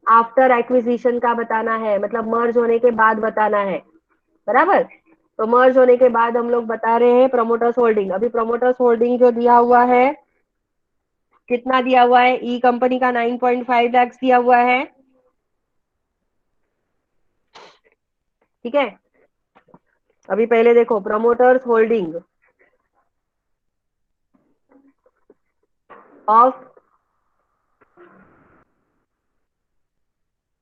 आफ्टर एक्विजिशन का बताना है, मतलब मर्ज होने के बाद बताना है, बराबर। तो मर्ज होने के बाद हम लोग बता रहे हैं प्रमोटर्स होल्डिंग। अभी प्रमोटर्स होल्डिंग जो दिया हुआ है, कितना दिया हुआ है, ई कंपनी का 9.5 लाख दिया हुआ है, ठीक है। अभी पहले देखो promoters holding of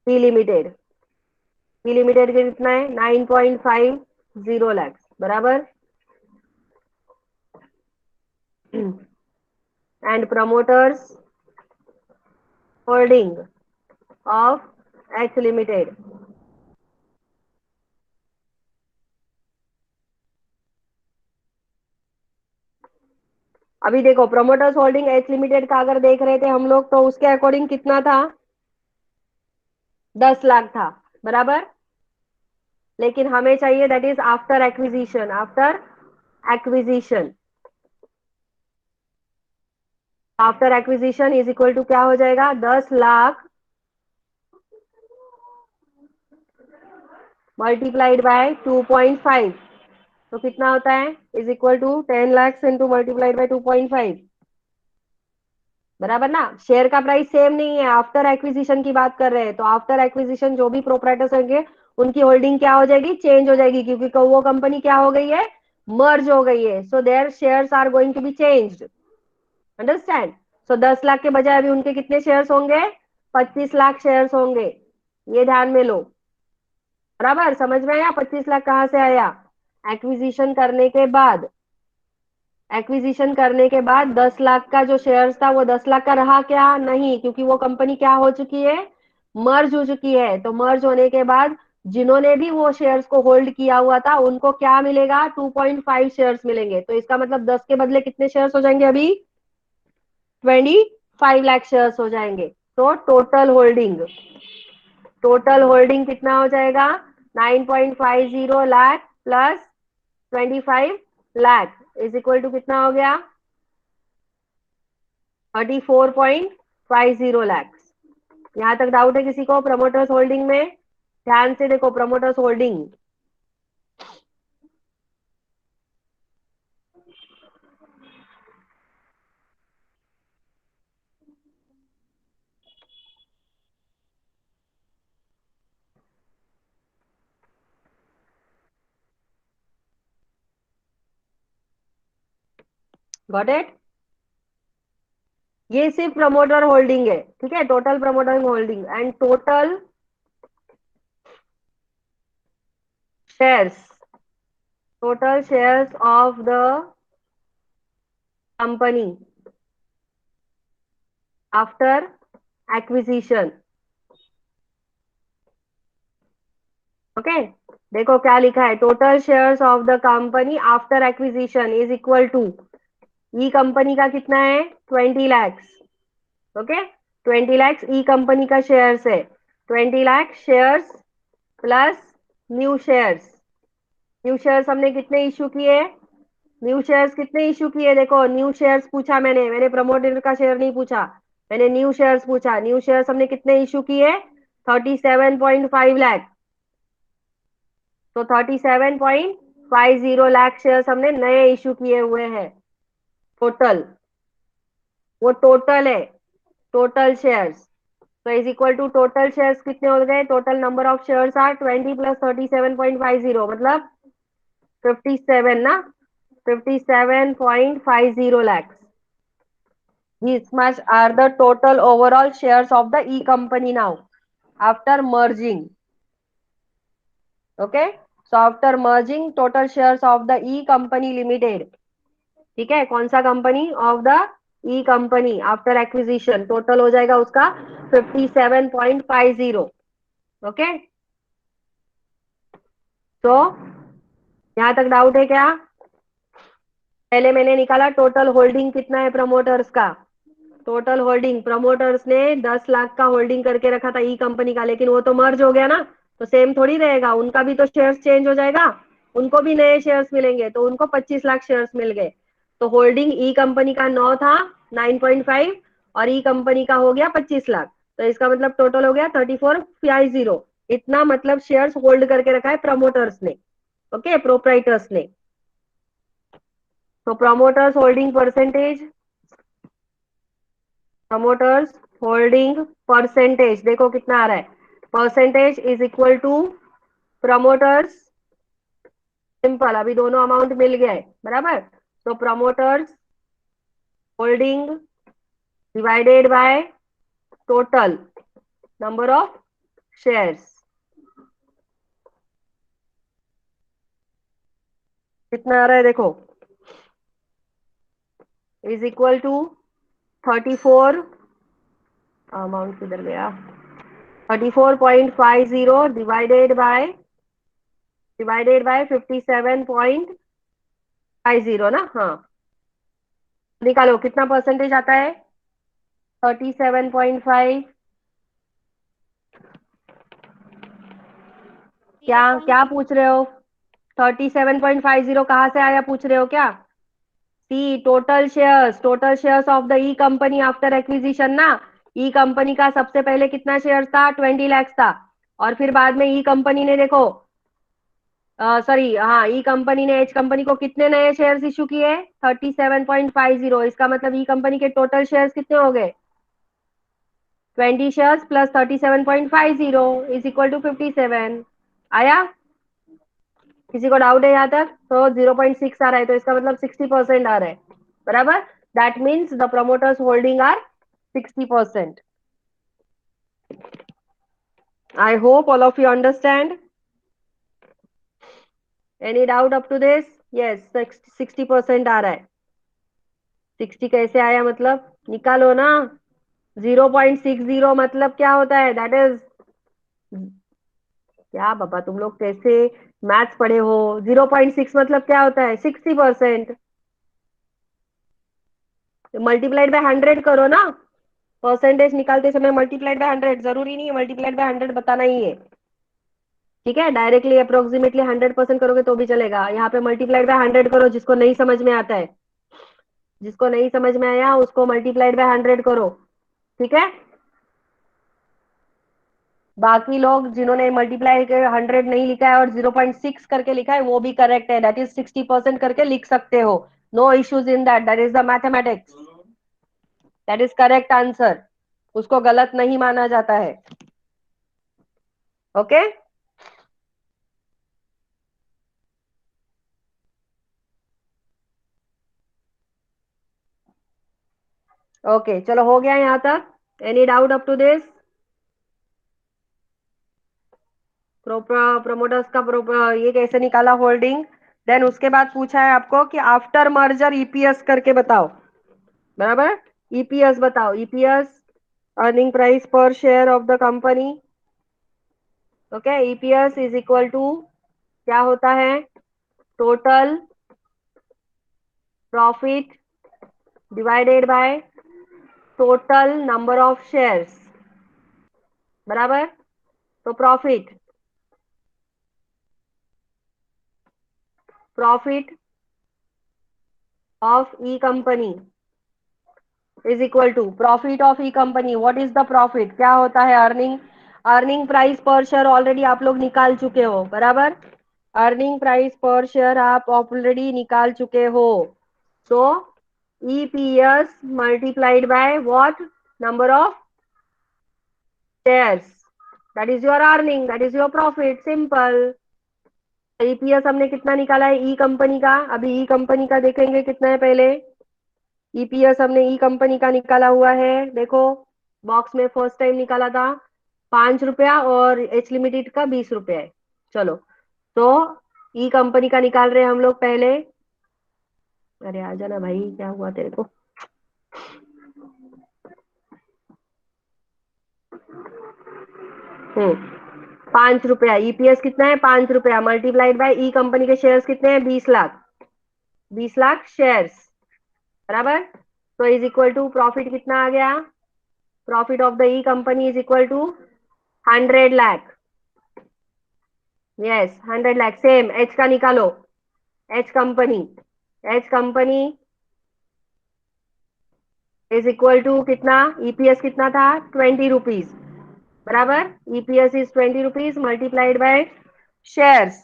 P limited, P limited के कितना है, 9.50 लाख, बराबर। And promoters holding of H limited, अभी देखो प्रमोटर्स होल्डिंग एच लिमिटेड का अगर देख रहे थे हम लोग, तो उसके अकॉर्डिंग कितना था, 10 लाख था, बराबर। लेकिन हमें चाहिए that is after acquisition, after acquisition, after acquisition is equal to क्या हो जाएगा, 10 लाख मल्टीप्लाइड बाय 2.5, तो कितना होता है, is equal to 10 lakh into multiplied by 2.5, बराबर ना। शेयर का प्राइस सेम नहीं है, आफ्टर एक्विजिशन की बात कर रहे हैं। तो आफ्टर एक्विजिशन जो भी प्रोप्राइटर्स होंगे उनकी होल्डिंग क्या हो जाएगी, चेंज हो जाएगी, क्योंकि वो कंपनी क्या हो गई है, मर्ज हो गई है। So there shares are going to be changed, understand. So 10 lakh के बजाय अभी उनके कितने शेयर्स होंगे, 25 लाख शेयर्स होंगे, ये ध्यान में लो, बराबर। समझ में आया 25 लाख कहाँ से आया, एक्विजिशन करने के बाद, एक्विजिशन करने के बाद 10 लाख का जो शेयर्स था वो 10 लाख का रहा क्या, नहीं, क्योंकि वो कंपनी क्या हो चुकी है, मर्ज हो चुकी है। तो मर्ज होने के बाद जिन्होंने भी वो शेयर्स को होल्ड किया हुआ था उनको क्या मिलेगा, 2.5 शेयर्स मिलेंगे। तो इसका मतलब 10 के बदले कितने शेयर्स हो जाएंगे, अभी 25 लाख शेयर्स हो जाएंगे। तो टोटल होल्डिंग कितना हो जाएगा, 9.50 lakh plus 25 lakh is equal to कितना हो गया, 34.50 लाख। यहां तक डाउट है किसी को प्रमोटर्स होल्डिंग में, ध्यान से देखो प्रमोटर्स होल्डिंग। Got it. ये सिर्फ प्रमोटर होल्डिंग है, ठीक है, total promoter holding and total shares, total shares of the company after acquisition, okay. देखो क्या लिखा है, total shares of the company after acquisition is equal to, E company का कितना है, 20 lakh, okay. 20 lakh E company का शेयर्स है, 20 lakh shares plus new shares. New shares हमने कितने इश्यू किए, न्यू शेयर्स कितने इश्यू किए, देखो न्यू शेयर्स पूछा मैंने प्रमोटर का शेयर नहीं पूछा, मैंने न्यू शेयर्स पूछा। न्यू शेयर्स हमने कितने इश्यू किए, 37.5 लाख। तो 37.50 लाख शेयर्स हमने नए इश्यू किए हुए हैं, टोटल, वो टोटल है, टोटल शेयर्स। तो is equal to total shares कितने हो गए, total number of shares are 20 plus 37.50, मतलब 57 ना, 57.50 lakhs. These much are the total overall shares of the E company now after merging. Okay. So after merging total shares of the E company limited, ठीक है, कौन सा company, of the E company, after acquisition total हो जाएगा उसका 57.50। Okay, तो यहां तक डाउट है क्या? पहले मैंने निकाला टोटल होल्डिंग कितना है प्रमोटर्स का। टोटल होल्डिंग, प्रमोटर्स ने 10 लाख का होल्डिंग करके रखा था ई कंपनी का, लेकिन वो तो मर्ज हो गया ना, तो सेम थोड़ी रहेगा, उनका भी तो शेयर्स चेंज हो जाएगा, उनको भी नए शेयर्स मिलेंगे, तो उनको 25 लाख शेयर्स मिल गए। तो होल्डिंग ई कंपनी का 9 था, 9.5, और ई कंपनी का हो गया 25 लाख, तो इसका मतलब टोटल हो गया 3450। इतना मतलब शेयर्स होल्ड करके रखा है प्रमोटर्स ने। ओके, प्रोप्राइटर्स ने। तो promoters holding percentage, promoters holding percentage देखो कितना आ रहा है, percentage is equal to promoters, simple, अभी दोनों अमाउंट मिल गया है बराबर। तो promoters holding divided by total number of shares, कितना आ रहा है देखो, इज इक्वल टू 34, अमाउंट किधर गया, 34.50 डिवाइडेड बाय 57.50 ना, हाँ, निकालो कितना परसेंटेज आता है, 37.5, क्या क्या पूछ रहे हो, 37.50 कहाँ से आया पूछ रहे हो क्या? See total shares of the E company after acquisition ना, ई कंपनी का सबसे पहले कितना शेयर था, 20 लाख था, और फिर बाद में ई कंपनी ने देखो, सॉरी हाँ, ई कंपनी ने एच कंपनी को कितने नए शेयर्स इशू किए, 37.50, इसका मतलब ई कंपनी के टोटल शेयर्स कितने हो गए, 20 shares plus 37.50 is equal to 57। आया, किसी को डाउट है यहाँ तक? तो 0.6 आ रहा है, तो इसका मतलब 60% आ रहा है बराबर। That means the promoters holding are 60%। I hope all of you understand. Any doubt up to this? Yes, 60% आ रहा है। 60 कैसे आया मतलब, निकालो ना, 0.60 मतलब क्या होता है, दैट इज, क्या बाबा तुम लोग कैसे मैथ्स पढ़े हो, 0.6 मतलब क्या होता है, 60%, मल्टीप्लाइड बाय 100 करो ना, परसेंटेज निकालते समय मल्टीप्लाइड बाय 100, जरूरी नहीं है मल्टीप्लाइड बाय 100 बताना ही है, ठीक है, डायरेक्टली अप्रोक्सीमेटली 100% करोगे तो भी चलेगा, यहाँ पे मल्टीप्लाइड बाय 100 करो, जिसको नहीं समझ में आता है, जिसको नहीं समझ में आया उसको मल्टीप्लाइड बाय 100 करो, ठीक है। बाकी लोग जिन्होंने मल्टीप्लाई के 100 नहीं लिखा है और 0.6 करके लिखा है वो भी करेक्ट है, दैट इज 60% करके लिख सकते हो, no issues in that, that is the mathematics, that is correct answer, उसको गलत नहीं माना जाता है। ओके, ओके, चलो हो गया यहाँ तक, any doubt up to this? Promoters का ये कैसे निकाला होल्डिंग, देन उसके बाद पूछा है आपको कि आफ्टर मर्जर ईपीएस करके बताओ, बराबर, ईपीएस बताओ, EPS earning price per share of the company. Okay, EPS is equal to क्या होता है, total profit divided by total number of shares, बराबर। तो profit of E company is equal to profit of E company, what is the profit, क्या होता है, earning, earning price per share already आप लोग निकाल चुके हो बराबर, अर्निंग प्राइस पर शेयर आप ऑलरेडी निकाल चुके हो, so EPS multiplied by what, number of shares, that is your earning, that is your profit, simple. EPS हमने कितना निकाला है ई कंपनी का, अभी ई कंपनी का देखेंगे कितना है पहले, ईपीएस हमने ई कंपनी का निकाला हुआ है, देखो बॉक्स में फर्स्ट टाइम निकाला था 5 रुपया और एच लिमिटेड का 20 रुपया है, चलो तो ई कंपनी का निकाल रहे हैं हम लोग पहले। अरे आ जाना भाई, क्या हुआ तेरे को? हम्म 5 रुपया ईपीएस कितना है? 5 रुपया मल्टीप्लाइड बाय ई कंपनी के शेयर्स कितने हैं? 20 लाख। 20 लाख शेयर्स, बराबर। तो इज इक्वल टू प्रॉफिट कितना आ गया? Profit of the E company is equal to 100 lakh. Yes 100 lakh. Same H का निकालो। H company, H company is equal to कितना? ईपीएस कितना था? 20 रुपीज, बराबर। EPS is 20 rupees multiplied by shares.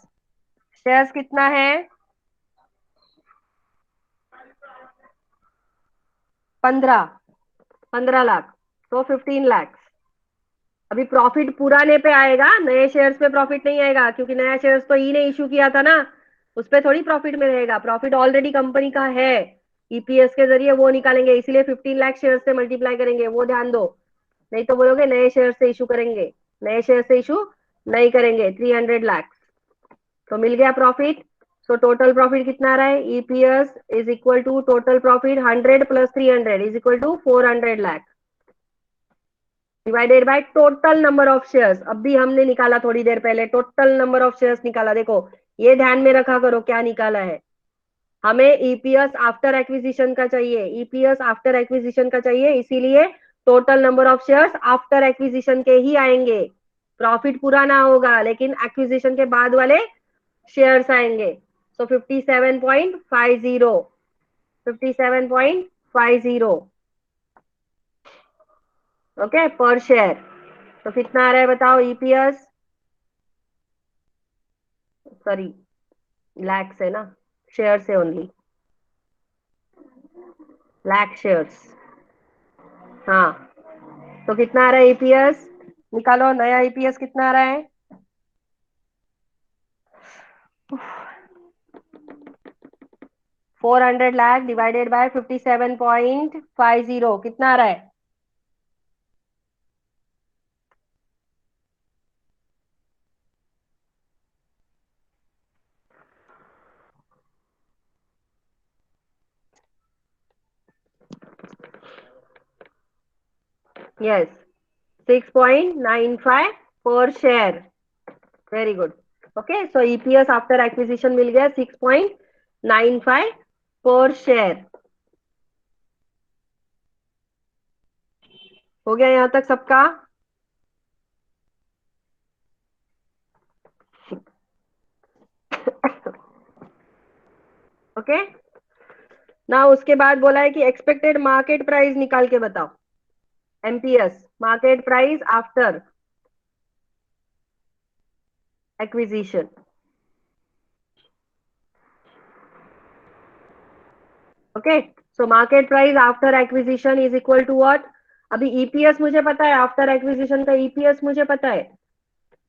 Shares कितना है? 15, 15 लाख। तो 15 लाख। अभी प्रॉफिट पुराने पे आएगा, नए शेयर्स पे प्रॉफिट नहीं आएगा, क्योंकि नया शेयर्स तो ई ने इशू किया था ना, उस पे थोड़ी प्रॉफिट में रहेगा। प्रॉफिट ऑलरेडी कंपनी का है, ईपीएस के जरिए वो निकालेंगे, इसीलिए 15 लाख शेयर से मल्टीप्लाई करेंगे, वो ध्यान दो। नहीं तो बोलोगे नए शेयर से इशू करेंगे, नए शेयर से इशू नहीं करेंगे। 300 लाख। तो मिल गया प्रॉफिट। सो टोटल प्रॉफिट कितना आ रहा है? EPS is equal to total profit 100 plus 300 is equal to 400 lakh divided by total number of shares. अब भी हमने निकाला थोड़ी देर पहले, टोटल नंबर ऑफ शेयर्स निकाला। देखो ये ध्यान में रखा करो क्या निकाला है। हमें ईपीएस आफ्टर एक्विजिशन का चाहिए, ईपीएस आफ्टर एक्विजिशन का चाहिए, इसीलिए total number of shares after acquisition के ही आएंगे। प्रॉफिट पूरा ना होगा, लेकिन एक्विजिशन के बाद वाले शेयर्स आएंगे। सो 57.50, 57.50, ओके, पर शेयर। तो कितना आ रहा है बताओ ईपीएस? सॉरी, लैक्स है ना, शेयर से ओनली, लाख शेयर्स। हाँ, तो कितना आ रहा है ईपीएस? निकालो नया ईपीएस कितना आ रहा है? 400 लाख डिवाइडेड बाय 57.50 कितना आ रहा है? यस 6.95 पर share. Very good. Okay, so EPS after acquisition मिल गया 6.95 पर शेयर। हो गया यहां तक सबका? ओके, ना उसके बाद बोला है कि एक्सपेक्टेड मार्केट प्राइस निकाल के बताओ। MPS, market price after acquisition. Okay, so market price after acquisition is equal to what? अभी ईपीएस मुझे पता है, आफ्टर एक्विजिशन का ईपीएस मुझे पता है,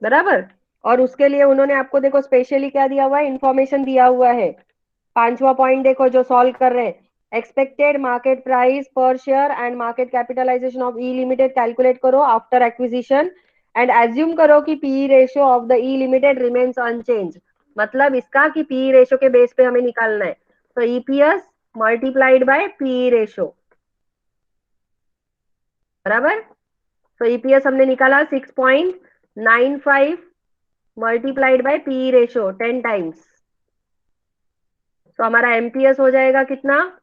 बराबर। और उसके लिए उन्होंने आपको देखो स्पेशली क्या दिया हुआ है, इंफॉर्मेशन दिया हुआ है। पांचवा पॉइंट देखो जो सॉल्व कर रहे हैं, expected market price per share and market capitalisation of E limited calculate करो आफ्टर एक्विजिशन एंड एज्यूम करो कि PE ratio of the E limited remains unchange. मतलब इसका कि पीई रेशियो के बेस पे हमें निकालना है। तो EPS multiplied by PE ratio, बराबर। तो ईपीएस हमने निकाला 6.95 multiplied by PE ratio 10 times. तो हमारा एमपीएस हो जाएगा कितना?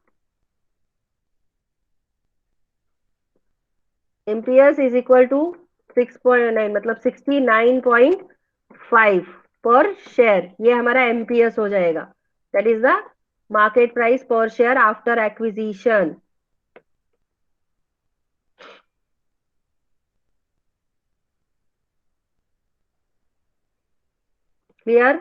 एमपीएस इज इक्वल टू 6.9, मतलब 69.5 पर शेयर। ये हमारा एमपीएस हो जाएगा। That is the market price per share after acquisition. Clear?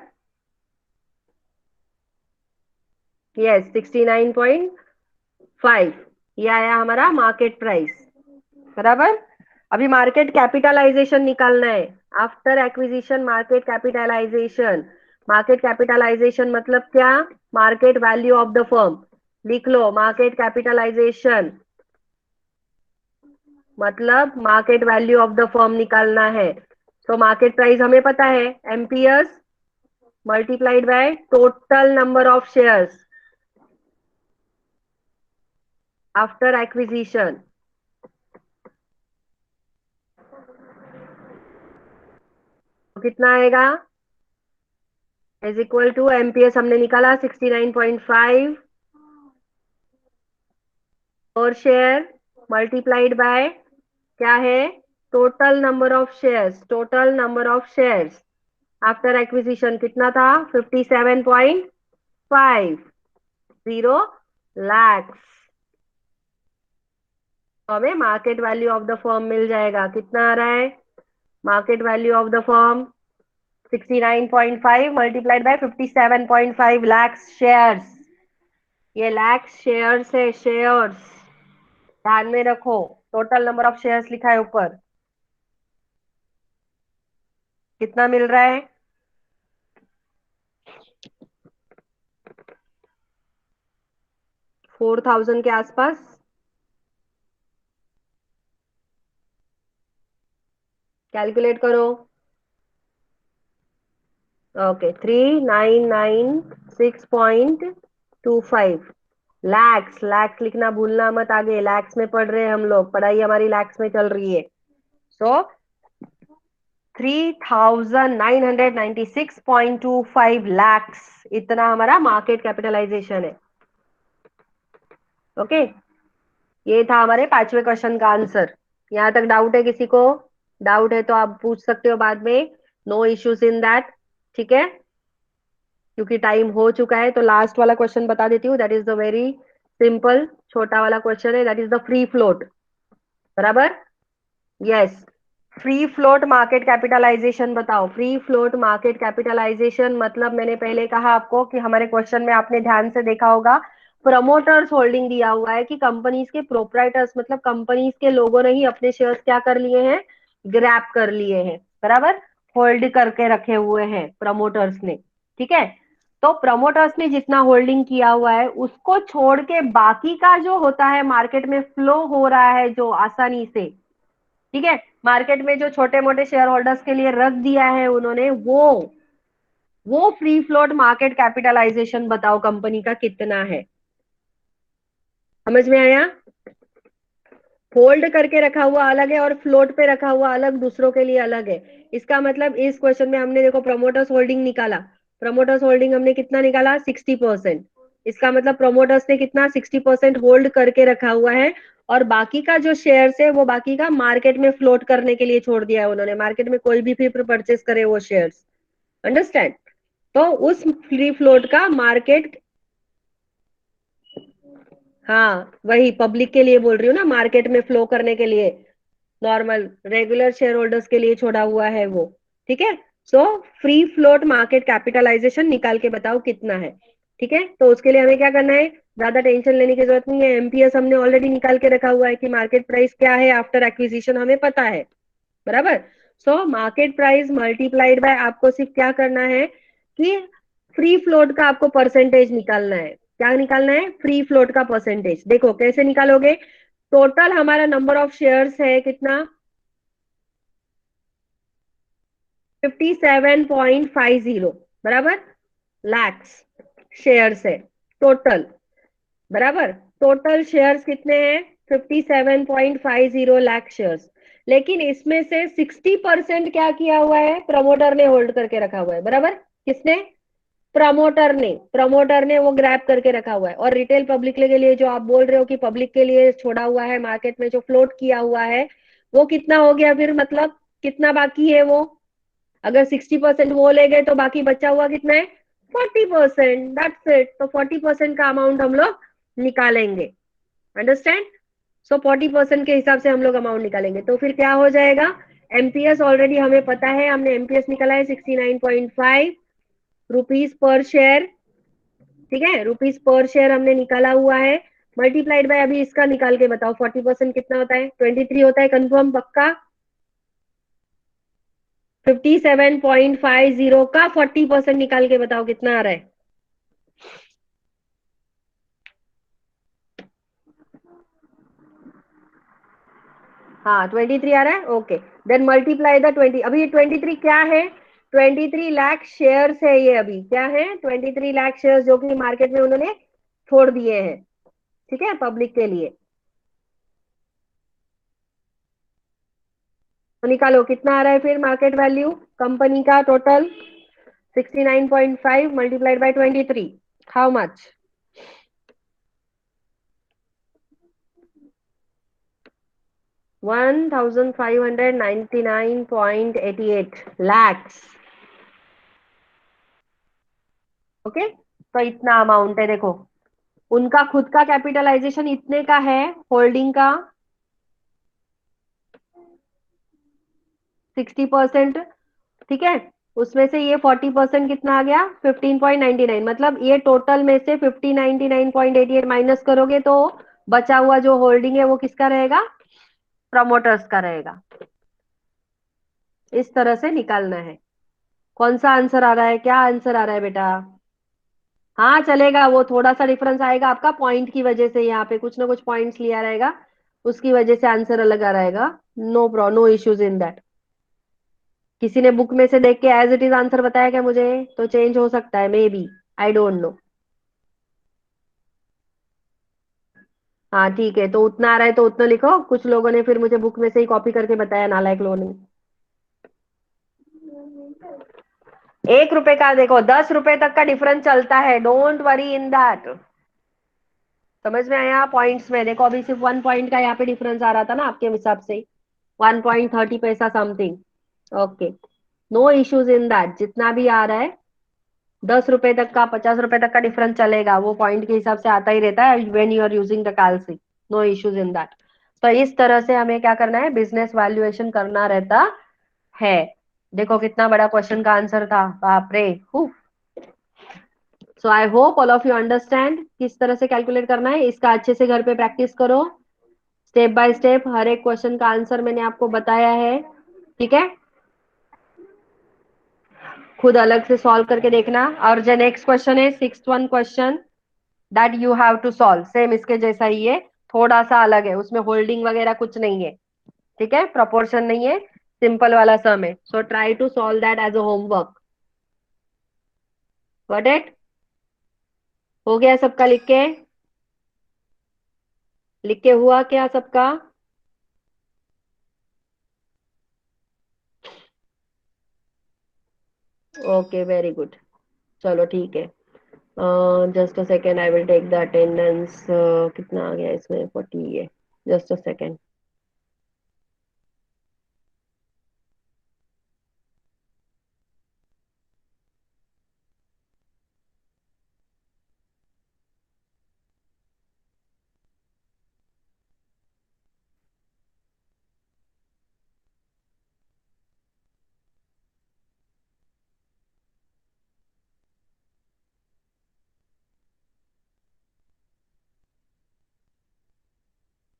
Yes 69.5, ये आया हमारा मार्केट प्राइस, बराबर। अभी मार्केट कैपिटलाइजेशन निकालना है after acquisition. Market capitalisation, market capitalisation मतलब क्या? Market value of the firm. लिख लो, मार्केट कैपिटलाइजेशन मतलब market value of the firm निकालना है। तो मार्केट प्राइस हमें पता है, MPS multiplied by total number of shares after acquisition. तो कितना आएगा? इज इक्वल टू एमपीएस हमने निकाला 69.5 पर शेयर मल्टीप्लाइड बाय क्या है? Total number of shares, total number of shares after acquisition कितना था? 57.50 लैक्स। तो हमें market value of the firm मिल जाएगा। कितना आ रहा है market value of the firm? 69.5 multiplied by 57.5 lakhs shares. ये लैक्स शेयर्स है, शेयर्स ध्यान में रखो। टोटल नंबर ऑफ शेयर्स लिखा है ऊपर। कितना मिल रहा है? 4000 के आसपास। कैलकुलेट करो। ओके 3996.25 लैक्स। लैक्स लिखना भूलना मत, आगे लैक्स में पढ़ रहे हैं हम लोग, पढ़ाई हमारी लैक्स में चल रही है। सो 3996.25 लैक्स, इतना हमारा मार्केट कैपिटलाइजेशन है। ओके ये था हमारे पांचवें क्वेश्चन का आंसर। यहां तक डाउट है किसी को? डाउट है तो आप पूछ सकते हो बाद में, नो इश्यूज इन दैट। ठीक है, क्योंकि टाइम हो चुका है तो लास्ट वाला क्वेश्चन बता देती हूँ। That is the very simple, छोटा वाला क्वेश्चन है। That is the free float. बराबर, yes. Free float market capitalisation बताओ। फ्री फ्लोट मार्केट कैपिटलाइजेशन मतलब मैंने पहले कहा आपको कि हमारे क्वेश्चन में आपने ध्यान से देखा होगा, प्रमोटर्स होल्डिंग दिया हुआ है कि कंपनीज के प्रोप्राइटर्स मतलब कंपनीज के लोगों ने ही अपने शेयर्स क्या कर लिए हैं? ग्रैब कर लिए हैं। बराबर, होल्ड करके रखे हुए हैं प्रमोटर्स ने। ठीक है, तो प्रमोटर्स ने जितना होल्डिंग किया हुआ है उसको छोड़ के बाकी का जो होता है मार्केट में फ्लो हो रहा है जो आसानी से, ठीक है, मार्केट में जो छोटे मोटे शेयर होल्डर्स के लिए रख दिया है उन्होंने, वो फ्री फ्लोट मार्केट कैपिटलाइजेशन बताओ कंपनी का कितना है? समझ में आया? होल्ड करके रखा हुआ अलग है और फ्लोट पे रखा हुआ अलग, दूसरों के लिए अलग है। इसका मतलब इस क्वेश्चन में हमने देखो प्रमोटर्स होल्डिंग निकाला। प्रमोटर्स होल्डिंग हमने कितना निकाला? 60%। इसका मतलब प्रमोटर्स ने कितना? 60% होल्ड करके रखा हुआ है और बाकी का जो शेयर्स है वो बाकी का मार्केट में फ्लोट करने के लिए छोड़ दिया है उन्होंने। मार्केट में कोई भी परचेस करे वो शेयर्स। अंडरस्टैंड? तो उस फ्री फ्लोट का मार्केट, हाँ वही पब्लिक के लिए बोल रही हूँ ना, मार्केट में फ्लो करने के लिए, नॉर्मल रेगुलर शेयर होल्डर्स के लिए छोड़ा हुआ है वो। ठीक है, so free float market capitalisation निकाल के बताओ कितना है। ठीक है, तो उसके लिए हमें क्या करना है? ज्यादा टेंशन लेने की जरूरत नहीं है। एमपीएस हमने ऑलरेडी निकाल के रखा हुआ है कि मार्केट प्राइस क्या है आफ्टर एक्विजिशन, हमें पता है। बराबर, सो मार्केट प्राइस मल्टीप्लाइड बाय, आपको सिर्फ क्या करना है कि फ्री फ्लोट का आपको परसेंटेज निकालना है। क्या निकालना है? फ्री फ्लोट का परसेंटेज। देखो कैसे निकालोगे? टोटल हमारा नंबर ऑफ शेयर्स है कितना? 57.50 बराबर, लैक्स शेयर्स है टोटल। बराबर, टोटल शेयर्स कितने हैं? 57.50 लाख शेयर्स। लेकिन इसमें से 60% क्या किया हुआ है? प्रमोटर ने होल्ड करके रखा हुआ है। बराबर, किसने? प्रमोटर ने वो ग्रैब करके रखा हुआ है। और रिटेल पब्लिक के लिए जो आप बोल रहे हो कि पब्लिक के लिए छोड़ा हुआ है मार्केट में, जो फ्लोट किया हुआ है, वो कितना हो गया फिर? मतलब कितना बाकी है वो? अगर 60% वो ले गए तो बाकी बचा हुआ कितना है? 40%। That's it. तो 40% का अमाउंट हम लोग निकालेंगे। अंडरस्टैंड? सो 40% के हिसाब से हम लोग अमाउंट निकालेंगे तो फिर क्या हो जाएगा? एमपीएस ऑलरेडी हमें पता है, हमने एमपीएस निकाला है 69.5 रुपीज पर शेयर। ठीक है, रुपीज पर शेयर हमने निकाला हुआ है। मल्टीप्लाइड बाय, अभी इसका निकाल के बताओ 40% कितना होता है? 23 होता है, कंफर्म पक्का? 57.50 का 40% निकाल के बताओ कितना आ रहा है? हाँ 23 आ रहा है। Okay, then multiply the 20। अभी ये 23 क्या है? 23 लाख शेयर्स है ये, अभी क्या है, 23 लाख शेयर्स जो कि मार्केट में उन्होंने छोड़ दिए हैं, ठीक है, पब्लिक के लिए। तो निकालो कितना आ रहा है फिर मार्केट वैल्यू कंपनी का total, 69.5 multiplied bye 23, how much? 1599.88 okay. तो इतना अमाउंट है, देखो उनका खुद का कैपिटलाइजेशन इतने का है, होल्डिंग का 60%, ठीक है, उसमें से ये 40% कितना आ गया, 15.99, मतलब ये टोटल में से 1599.88 माइनस करोगे तो बचा हुआ जो होल्डिंग है वो किसका रहेगा, प्रमोटर्स का रहेगा। इस तरह से निकालना है। कौन सा आंसर आ रहा है, क्या आंसर आ रहा है बेटा? हाँ चलेगा, वो थोड़ा सा डिफरेंस आएगा आपका पॉइंट की वजह से, यहाँ पे कुछ ना कुछ पॉइंट्स लिया रहेगा, उसकी वजह से आंसर अलग आ रहेगा। No issues in that. किसी ने बुक में से देख के एज इट इज आंसर बताया क्या मुझे? तो चेंज हो सकता है, may be, I don't know. हाँ ठीक है, तो उतना आ रहा है तो उतना लिखो, कुछ लोगों ने फिर मुझे बुक में से ही कॉपी करके बताया, नालायक लोगों ने। 1 रुपए का देखो, 10 रुपए तक का डिफरेंस चलता है, डोंट वरी इन दैट। समझ में आया? पॉइंट्स में देखो, अभी सिर्फ 1 पॉइंट का यहाँ पे डिफरेंस आ रहा था ना आपके हिसाब से, 1.30 पैसा something. Okay, no issues in that, जितना भी आ रहा है 10 रुपए तक का, 50 रुपए तक का डिफरेंस चलेगा, वो पॉइंट के हिसाब से आता ही रहता है when you are using the calcy. No issues in that. तो इस तरह से हमें क्या करना है, बिजनेस वैल्यूएशन करना रहता है। देखो कितना बड़ा क्वेश्चन का आंसर था, बाप रे। So I hope all of you understand किस तरह से कैलकुलेट करना है, इसका अच्छे से घर पे प्रैक्टिस करो, स्टेप बाय स्टेप हर एक क्वेश्चन का आंसर मैंने आपको बताया है, ठीक है, खुद अलग से सॉल्व करके देखना। और जो नेक्स्ट क्वेश्चन है, 6th question, that you have to solve, same इसके जैसा ही है, थोड़ा सा अलग है, उसमें होल्डिंग वगैरह कुछ नहीं है, ठीक है, प्रोपोर्शन नहीं है, सिंपल वाला सम है। So try to solve that as a homework. Got it? हो गया सबका लिख के? लिख के हुआ क्या सबका? ओके वेरी गुड, चलो ठीक है। Just a second, I will take the attendance. कितना आ गया इसमें, 40 है, जस्ट अ सेकेंड।